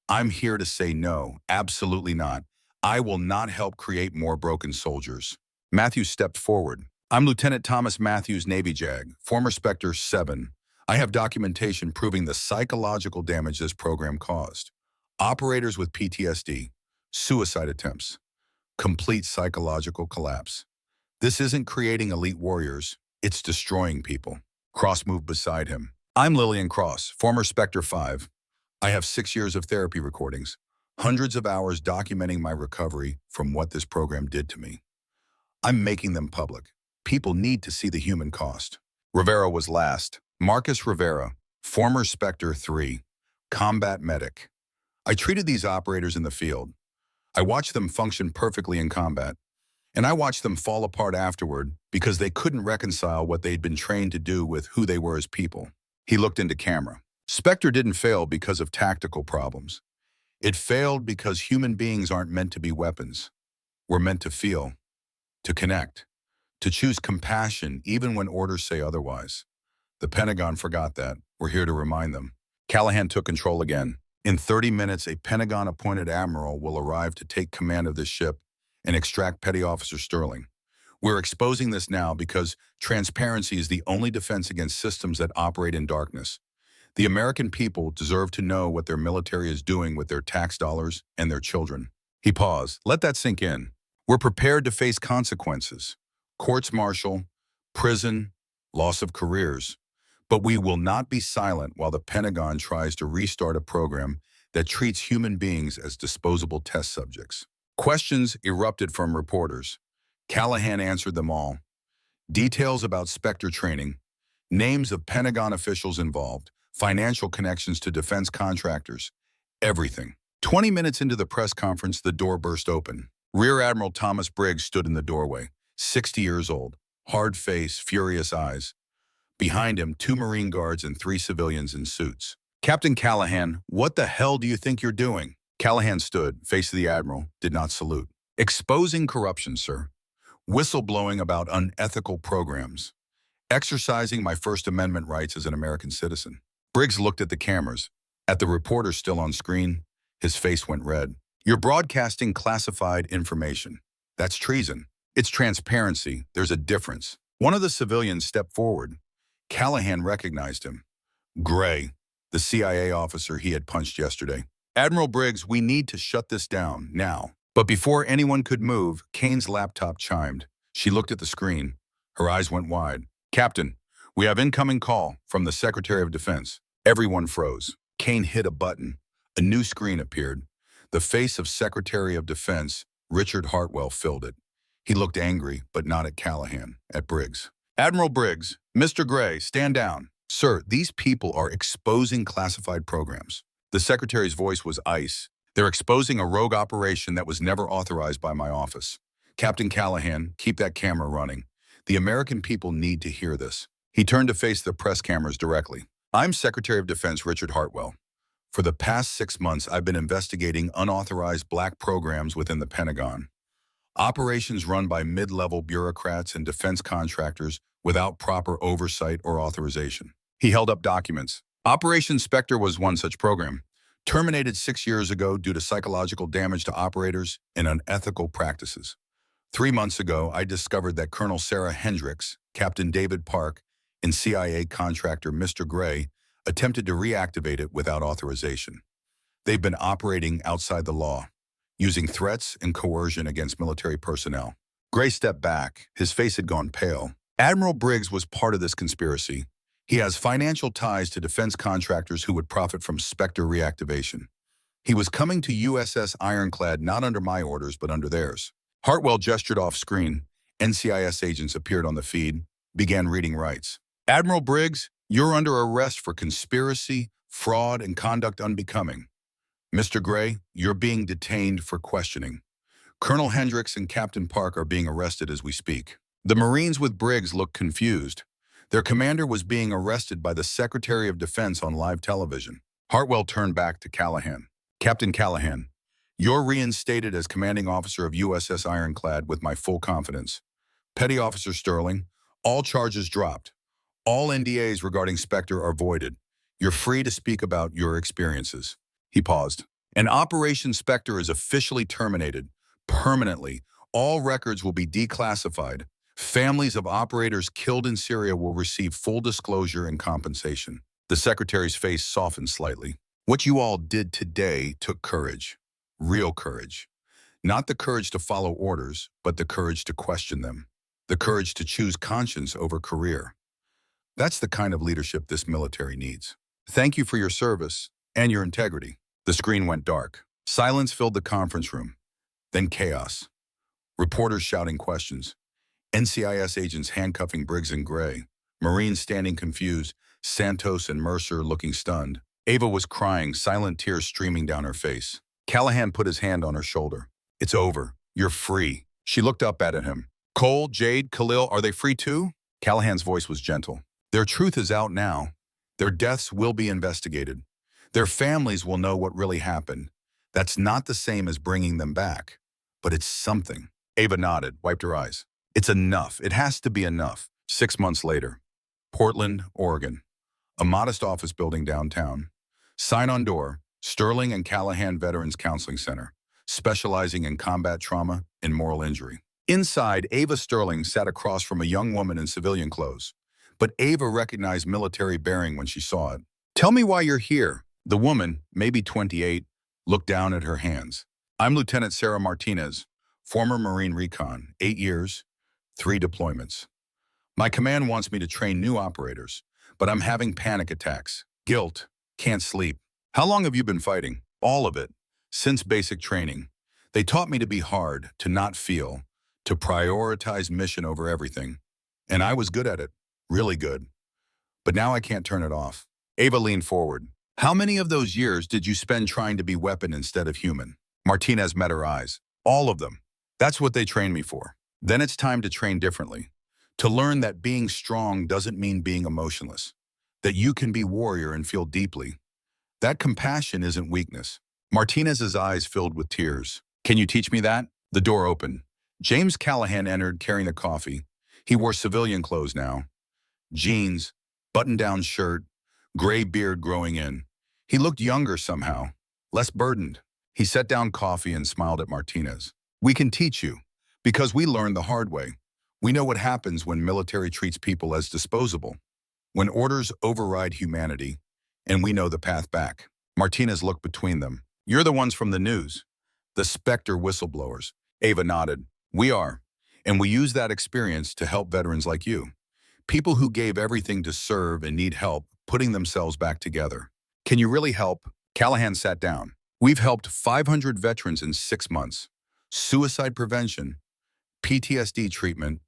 I'm here to say no, absolutely not. I will not help create more broken soldiers. Matthews stepped forward. I'm Lieutenant Thomas Matthews, Navy JAG, former SPECTER 7. I have documentation proving the psychological damage this program caused. Operators with PTSD, suicide attempts, complete psychological collapse. This isn't creating elite warriors, it's destroying people. Cross moved beside him. I'm Lillian Cross, former SPECTER 5. I have 6 years of therapy recordings, hundreds of hours documenting my recovery from what this program did to me. I'm making them public. People need to see the human cost. Rivera was last. Marcus Rivera, former SPECTER 3, combat medic. I treated these operators in the field. I watched them function perfectly in combat. And I watched them fall apart afterward because they couldn't reconcile what they'd been trained to do with who they were as people. He looked into camera. SPECTER didn't fail because of tactical problems. It failed because human beings aren't meant to be weapons. We're meant to feel, to connect, to choose compassion even when orders say otherwise. The Pentagon forgot that. We're here to remind them. Callahan took control again. In 30 minutes, a Pentagon-appointed admiral will arrive to take command of this ship and extract Petty Officer Sterling. We're exposing this now because transparency is the only defense against systems that operate in darkness. The American people deserve to know what their military is doing with their tax dollars and their children. He paused. Let that sink in. We're prepared to face consequences. Courts-martial, prison, loss of careers. But we will not be silent while the Pentagon tries to restart a program that treats human beings as disposable test subjects. Questions erupted from reporters. Callahan answered them all. Details about SPECTER training, names of Pentagon officials involved, financial connections to defense contractors, everything. 20 minutes into the press conference, the door burst open. Rear Admiral Thomas Briggs stood in the doorway, 60 years old, hard face, furious eyes. Behind him, 2 Marine guards and 3 civilians in suits. Captain Callahan, what the hell do you think you're doing? Callahan stood, face to the Admiral, did not salute. Exposing corruption, sir. Whistleblowing about unethical programs. Exercising my First Amendment rights as an American citizen. Briggs looked at the cameras. At the reporter still on screen, his face went red. You're broadcasting classified information. That's treason. It's transparency. There's a difference. One of the civilians stepped forward. Callahan recognized him. Gray, the CIA officer he had punched yesterday. Admiral Briggs, we need to shut this down, now. But before anyone could move, Kane's laptop chimed. She looked at the screen. Her eyes went wide. Captain, we have incoming call from the Secretary of Defense. Everyone froze. Kane hit a button. A new screen appeared. The face of Secretary of Defense, Richard Hartwell, filled it. He looked angry, but not at Callahan, at Briggs. Admiral Briggs, Mr. Gray, stand down. Sir, these people are exposing classified programs. The Secretary's voice was ice. They're exposing a rogue operation that was never authorized by my office. Captain Callahan, keep that camera running. The American people need to hear this. He turned to face the press cameras directly. I'm Secretary of Defense Richard Hartwell. For the past 6 months, I've been investigating unauthorized black programs within the Pentagon. Operations run by mid-level bureaucrats and defense contractors without proper oversight or authorization. He held up documents. Operation SPECTER was one such program, terminated 6 years ago due to psychological damage to operators and unethical practices. 3 months ago, I discovered that Colonel Sarah Hendricks, Captain David Park, and CIA contractor Mr. Gray attempted to reactivate it without authorization. They've been operating outside the law, using threats and coercion against military personnel. Gray stepped back. His face had gone pale. Admiral Briggs was part of this conspiracy. He has financial ties to defense contractors who would profit from SPECTER reactivation. He was coming to USS Ironclad not under my orders, but under theirs. Hartwell gestured off screen. NCIS agents appeared on the feed, began reading rights. Admiral Briggs, you're under arrest for conspiracy, fraud, and conduct unbecoming. Mr. Gray, you're being detained for questioning. Colonel Hendricks and Captain Park are being arrested as we speak. The Marines with Briggs looked confused. Their commander was being arrested by the Secretary of Defense on live television. Hartwell turned back to Callahan. Captain Callahan, you're reinstated as commanding officer of USS Ironclad with my full confidence. Petty Officer Sterling, all charges dropped. All NDAs regarding SPECTER are voided. You're free to speak about your experiences. He paused. And Operation SPECTER is officially terminated. Permanently. All records will be declassified. Families of operators killed in Syria will receive full disclosure and compensation. The Secretary's face softened slightly. What you all did today took courage. Real courage. Not the courage to follow orders, but the courage to question them. The courage to choose conscience over career. That's the kind of leadership this military needs. Thank you for your service and your integrity. The screen went dark. Silence filled the conference room. Then chaos. Reporters shouting questions. NCIS agents handcuffing Briggs and Gray. Marines standing confused. Santos and Mercer looking stunned. Ava was crying, silent tears streaming down her face. Callahan put his hand on her shoulder. It's over. You're free. She looked up at him. Cole, Jade, Khalil, are they free too? Callahan's voice was gentle. Their truth is out now. Their deaths will be investigated. Their families will know what really happened. That's not the same as bringing them back, but it's something. Ava nodded, wiped her eyes. It's enough. It has to be enough. 6 months later, Portland, Oregon. A modest office building downtown. Sign on door, Sterling and Callahan Veterans Counseling Center, specializing in combat trauma and moral injury. Inside, Ava Sterling sat across from a young woman in civilian clothes, but Ava recognized military bearing when she saw it. Tell me why you're here. The woman, maybe 28, looked down at her hands. I'm Lieutenant Sarah Martinez, former Marine Recon, 8 years, 3 deployments. My command wants me to train new operators, but I'm having panic attacks, guilt, can't sleep. How long have you been fighting? All of it, since basic training. They taught me to be hard, to not feel, to prioritize mission over everything. And I was good at it, really good. But now I can't turn it off. Ava leaned forward. How many of those years did you spend trying to be weapon instead of human? Martinez met her eyes. All of them. That's what they trained me for. Then it's time to train differently. To learn that being strong doesn't mean being emotionless. That you can be warrior and feel deeply. That compassion isn't weakness. Martinez's eyes filled with tears. Can you teach me that? The door opened. James Callahan entered carrying a coffee. He wore civilian clothes now. Jeans, button-down shirt, gray beard growing in. He looked younger somehow, less burdened. He set down coffee and smiled at Martinez. We can teach you, because we learned the hard way. We know what happens when military treats people as disposable, when orders override humanity, and we know the path back. Martinez looked between them. You're the ones from the news, the SPECTER whistleblowers. Ava nodded. We are, and we use that experience to help veterans like you. People who gave everything to serve and need help putting themselves back together. Can you really help? Callahan sat down. We've helped 500 veterans in 6 months. Suicide prevention, PTSD treatment,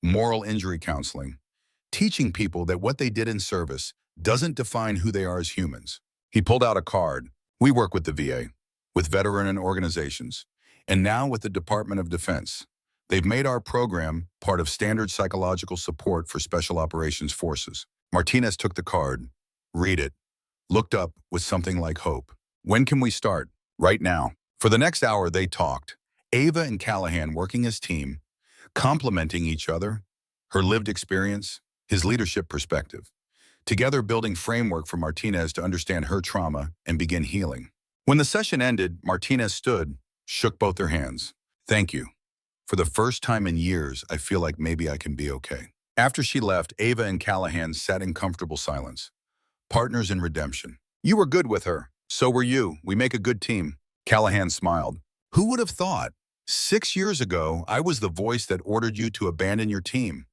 moral injury counseling, teaching people that what they did in service doesn't define who they are as humans. He pulled out a card. We work with the VA, with veteran organizations, and now with the Department of Defense. They've made our program part of standard psychological support for Special Operations Forces. Martinez took the card, read it, looked up with something like hope. When can we start? Right now. For the next hour, they talked. Ava and Callahan working as team, complementing each other, her lived experience, his leadership perspective. Together building framework for Martinez to understand her trauma and begin healing. When the session ended, Martinez stood, shook both their hands. Thank you. For the first time in years, I feel like maybe I can be okay. After she left, Ava and Callahan sat in comfortable silence. Partners in redemption. You were good with her. So were you. We make a good team. Callahan smiled. Who would have thought? 6 years ago, I was the voice that ordered you to abandon your team.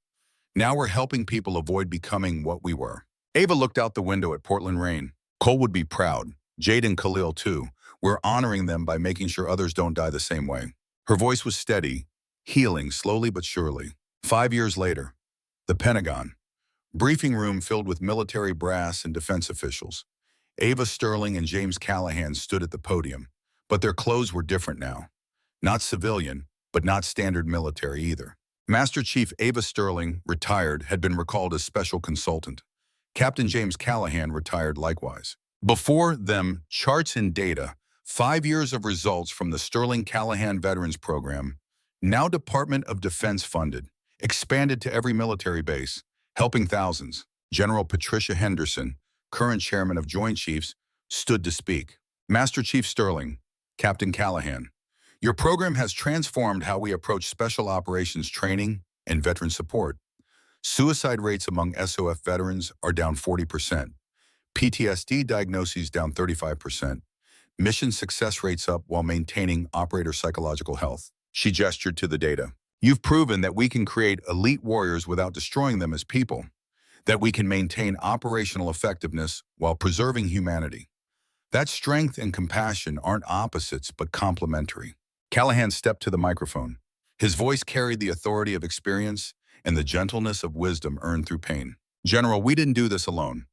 Now we're helping people avoid becoming what we were. Ava looked out the window at Portland rain. Cole would be proud. Jade and Khalil too. We're honoring them by making sure others don't die the same way. Her voice was steady, healing slowly but surely. 5 years later, the Pentagon. Briefing room filled with military brass and defense officials. Ava Sterling and James Callahan stood at the podium, but their clothes were different now. Not civilian, but not standard military either. Master Chief Ava Sterling, retired, had been recalled as special consultant. Captain James Callahan retired likewise. Before them, charts and data, 5 years of results from the Sterling Callahan Veterans Program, now Department of Defense funded, expanded to every military base, helping thousands. General Patricia Henderson, current chairman of Joint Chiefs, stood to speak. Master Chief Sterling, Captain Callahan, your program has transformed how we approach special operations training and veteran support. Suicide rates among SOF veterans are down 40%. PTSD diagnoses down 35%. Mission success rates up while maintaining operator psychological health. She gestured to the data. You've proven that we can create elite warriors without destroying them as people, that we can maintain operational effectiveness while preserving humanity. That strength and compassion aren't opposites but complementary. Callahan stepped to the microphone. His voice carried the authority of experience and the gentleness of wisdom earned through pain. General, we didn't do this alone.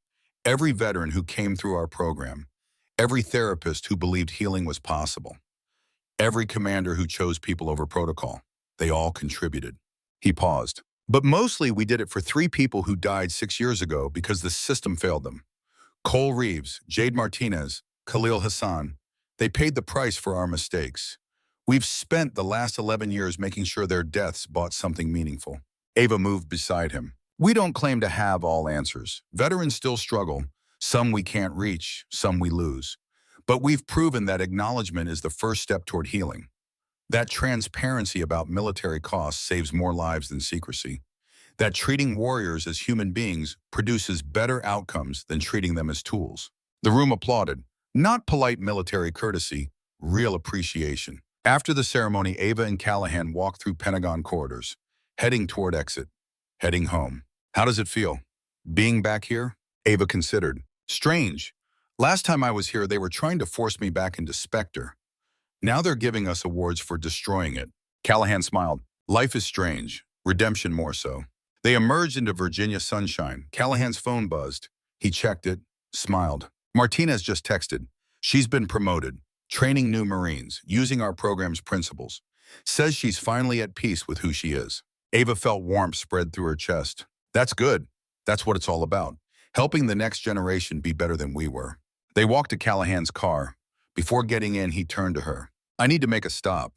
Every veteran who came through our program, every therapist who believed healing was possible, every commander who chose people over protocol. They all contributed. He paused. But mostly we did it for 3 people who died 6 years ago because the system failed them. Cole Reeves, Jade Martinez, Khalil Hassan. They paid the price for our mistakes. We've spent the last 11 years making sure their deaths bought something meaningful. Ava moved beside him. We don't claim to have all answers. Veterans still struggle. Some we can't reach, some we lose. But we've proven that acknowledgement is the first step toward healing. That transparency about military costs saves more lives than secrecy. That treating warriors as human beings produces better outcomes than treating them as tools. The room applauded. Not polite military courtesy, real appreciation. After the ceremony, Ava and Callahan walked through Pentagon corridors, heading toward exit, heading home. How does it feel? Being back here? Ava considered. Strange. Last time I was here, they were trying to force me back into SPECTER. Now they're giving us awards for destroying it. Callahan smiled. Life is strange. Redemption more so. They emerged into Virginia sunshine. Callahan's phone buzzed. He checked it, smiled. Martinez just texted. She's been promoted. Training new Marines, using our program's principles. Says she's finally at peace with who she is. Ava felt warmth spread through her chest. That's good. That's what it's all about. Helping the next generation be better than we were. They walked to Callahan's car. Before getting in, he turned to her. I need to make a stop.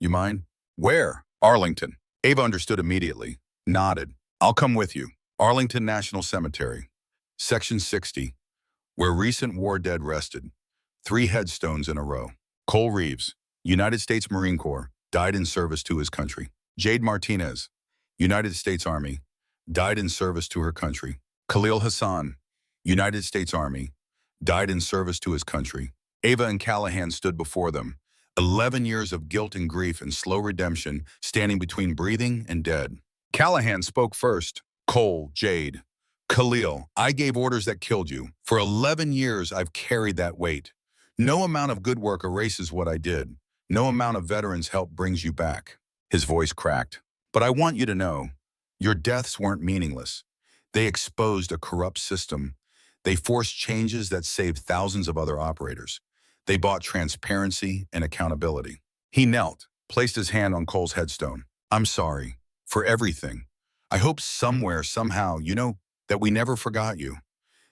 You mind? Where? Arlington. Ava understood immediately. Nodded. I'll come with you. Arlington National Cemetery. Section 60. Where recent war dead rested. 3 headstones in a row. Cole Reeves, United States Marine Corps, died in service to his country. Jade Martinez, United States Army, died in service to her country. Khalil Hassan, United States Army, died in service to his country. Ava and Callahan stood before them. 11 years of guilt and grief and slow redemption standing between breathing and dead. Callahan spoke first. Cole, Jade, Khalil, I gave orders that killed you. For 11 years, I've carried that weight. No amount of good work erases what I did. No amount of veterans' help brings you back. His voice cracked. But I want you to know, your deaths weren't meaningless. They exposed a corrupt system. They forced changes that saved thousands of other operators. They bought transparency and accountability. He knelt, placed his hand on Cole's headstone. I'm sorry for everything. I hope somewhere, somehow, you know, that we never forgot you,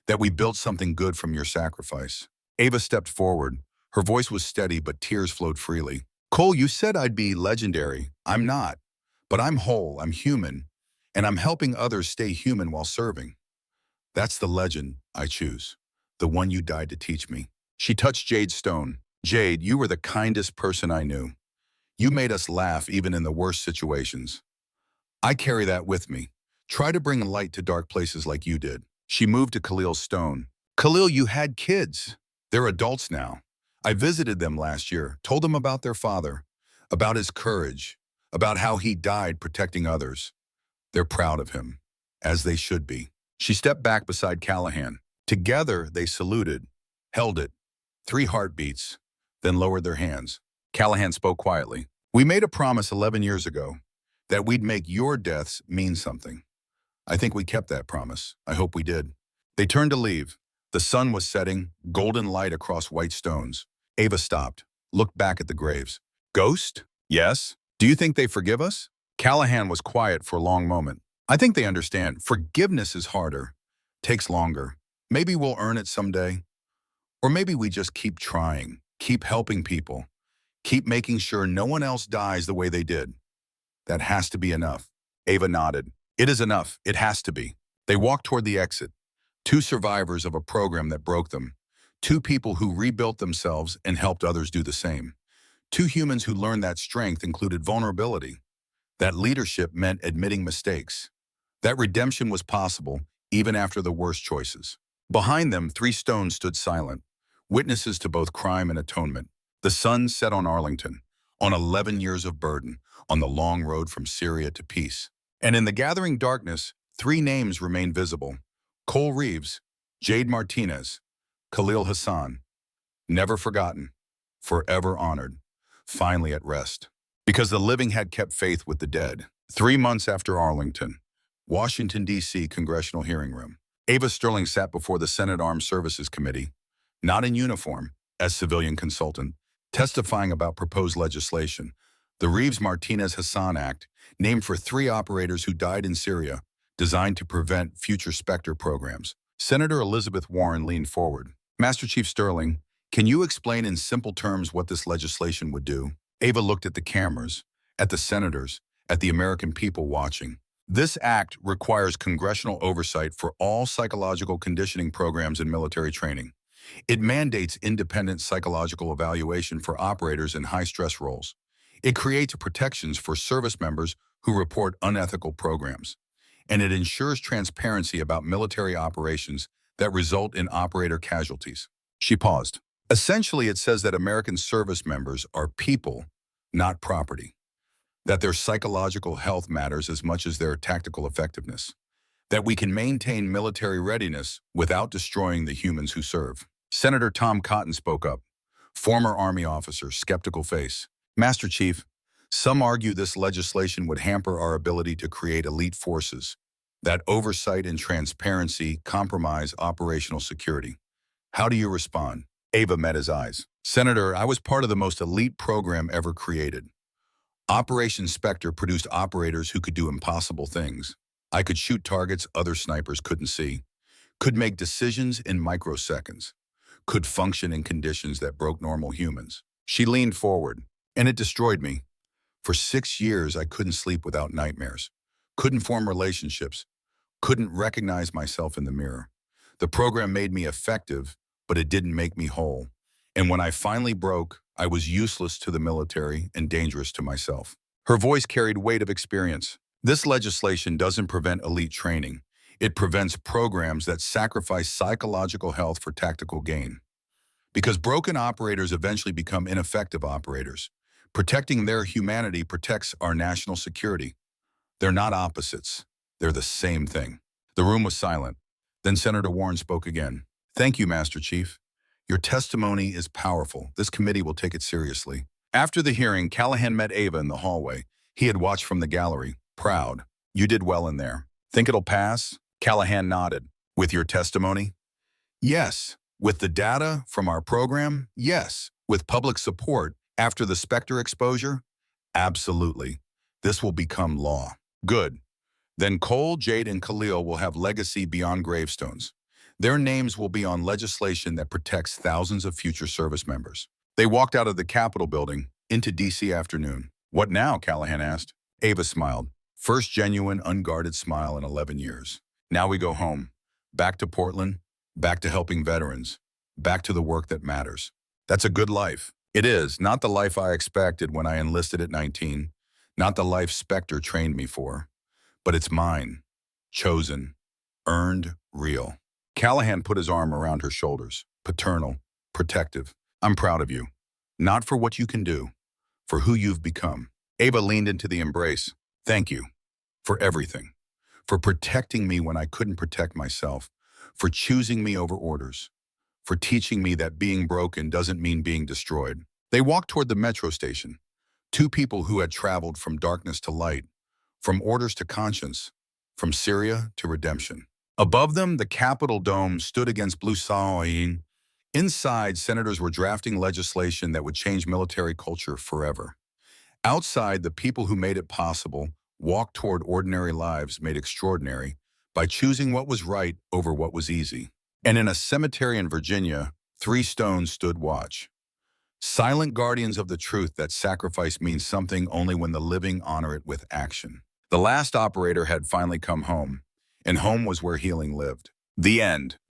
that we built something good from your sacrifice. Ava stepped forward. Her voice was steady, but tears flowed freely. Cole, you said I'd be legendary. I'm not. But I'm whole, I'm human, and I'm helping others stay human while serving. That's the legend I choose, the one you died to teach me. She touched Jade's stone. Jade, you were the kindest person I knew. You made us laugh even in the worst situations. I carry that with me. Try to bring light to dark places like you did. She moved to Khalil's stone. Khalil, you had kids. They're adults now. I visited them last year, told them about their father, about his courage, about how he died protecting others. They're proud of him, as they should be. She stepped back beside Callahan. Together, they saluted, held it, 3 heartbeats, then lowered their hands. Callahan spoke quietly. We made a promise 11 years ago that we'd make your deaths mean something. I think we kept that promise. I hope we did. They turned to leave. The sun was setting, golden light across white stones. Ava stopped, looked back at the graves. Ghost? Yes. Do you think they forgive us? Callahan was quiet for a long moment. I think they understand. Forgiveness is harder, takes longer. Maybe we'll earn it someday. Or maybe we just keep trying, keep helping people, keep making sure no one else dies the way they did. That has to be enough. Ava nodded. It is enough. It has to be. They walked toward the exit. 2 survivors of a program that broke them. 2 people who rebuilt themselves and helped others do the same. 2 humans who learned that strength included vulnerability. That leadership meant admitting mistakes. That redemption was possible even after the worst choices. Behind them, 3 stones stood silent, witnesses to both crime and atonement. The sun set on Arlington, on 11 years of burden, on the long road from Syria to peace. And in the gathering darkness, 3 names remained visible. Cole Reeves, Jade Martinez, Khalil Hassan. Never forgotten, forever honored, finally at rest. Because the living had kept faith with the dead. 3 months after Arlington, Washington, D.C. Congressional Hearing Room. Ava Sterling sat before the Senate Armed Services Committee, not in uniform, as civilian consultant, testifying about proposed legislation. The Reeves-Martinez-Hassan Act, named for 3 operators who died in Syria, designed to prevent future SPECTER programs. Senator Elizabeth Warren leaned forward. Master Chief Sterling, can you explain in simple terms what this legislation would do? Ava looked at the cameras, at the senators, at the American people watching. This act requires congressional oversight for all psychological conditioning programs and military training. It mandates independent psychological evaluation for operators in high-stress roles. It creates protections for service members who report unethical programs. And it ensures transparency about military operations that result in operator casualties. She paused. Essentially, it says that American service members are people, not property. That their psychological health matters as much as their tactical effectiveness. That we can maintain military readiness without destroying the humans who serve. Senator Tom Cotton spoke up, former Army officer, skeptical face. Master Chief, some argue this legislation would hamper our ability to create elite forces. That oversight and transparency compromise operational security. How do you respond? Ava met his eyes. Senator, I was part of the most elite program ever created. Operation SPECTER produced operators who could do impossible things. I could shoot targets other snipers couldn't see, could make decisions in microseconds, could function in conditions that broke normal humans. She leaned forward, and it destroyed me. For 6 years, I couldn't sleep without nightmares, couldn't form relationships, couldn't recognize myself in the mirror. The program made me effective, but it didn't make me whole. And when I finally broke, I was useless to the military and dangerous to myself. Her voice carried weight of experience. This legislation doesn't prevent elite training. It prevents programs that sacrifice psychological health for tactical gain. Because broken operators eventually become ineffective operators. Protecting their humanity protects our national security. They're not opposites. They're the same thing. The room was silent. Then Senator Warren spoke again. Thank you, Master Chief. Your testimony is powerful. This committee will take it seriously. After the hearing, Callahan met Ava in the hallway. He had watched from the gallery, proud. You did well in there. Think it'll pass? Callahan nodded. With your testimony? Yes. With the data from our program? Yes. With public support after the SPECTER exposure? Absolutely. This will become law. Good. Then Cole, Jade, and Khalil will have legacy beyond gravestones. Their names will be on legislation that protects thousands of future service members. They walked out of the Capitol building into D.C. afternoon. What now? Callahan asked. Ava smiled. First genuine, unguarded smile in 11 years. Now we go home. Back to Portland. Back to helping veterans. Back to the work that matters. That's a good life. It is. Not the life I expected when I enlisted at 19. Not the life SPECTER trained me for. But it's mine. Chosen. Earned. Real. Callahan put his arm around her shoulders. Paternal. Protective. I'm proud of you. Not for what you can do. For who you've become. Ava leaned into the embrace. Thank you. For everything. For protecting me when I couldn't protect myself. For choosing me over orders. For teaching me that being broken doesn't mean being destroyed. They walked toward the metro station. Two people who had traveled from darkness to light. From orders to conscience. From Syria to redemption. Above them, the Capitol dome stood against blue sky. Inside, senators were drafting legislation that would change military culture forever. Outside, the people who made it possible walked toward ordinary lives made extraordinary by choosing what was right over what was easy. And in a cemetery in Virginia, 3 stones stood watch. Silent guardians of the truth that sacrifice means something only when the living honor it with action. The last operator had finally come home, and home was where healing lived. The end.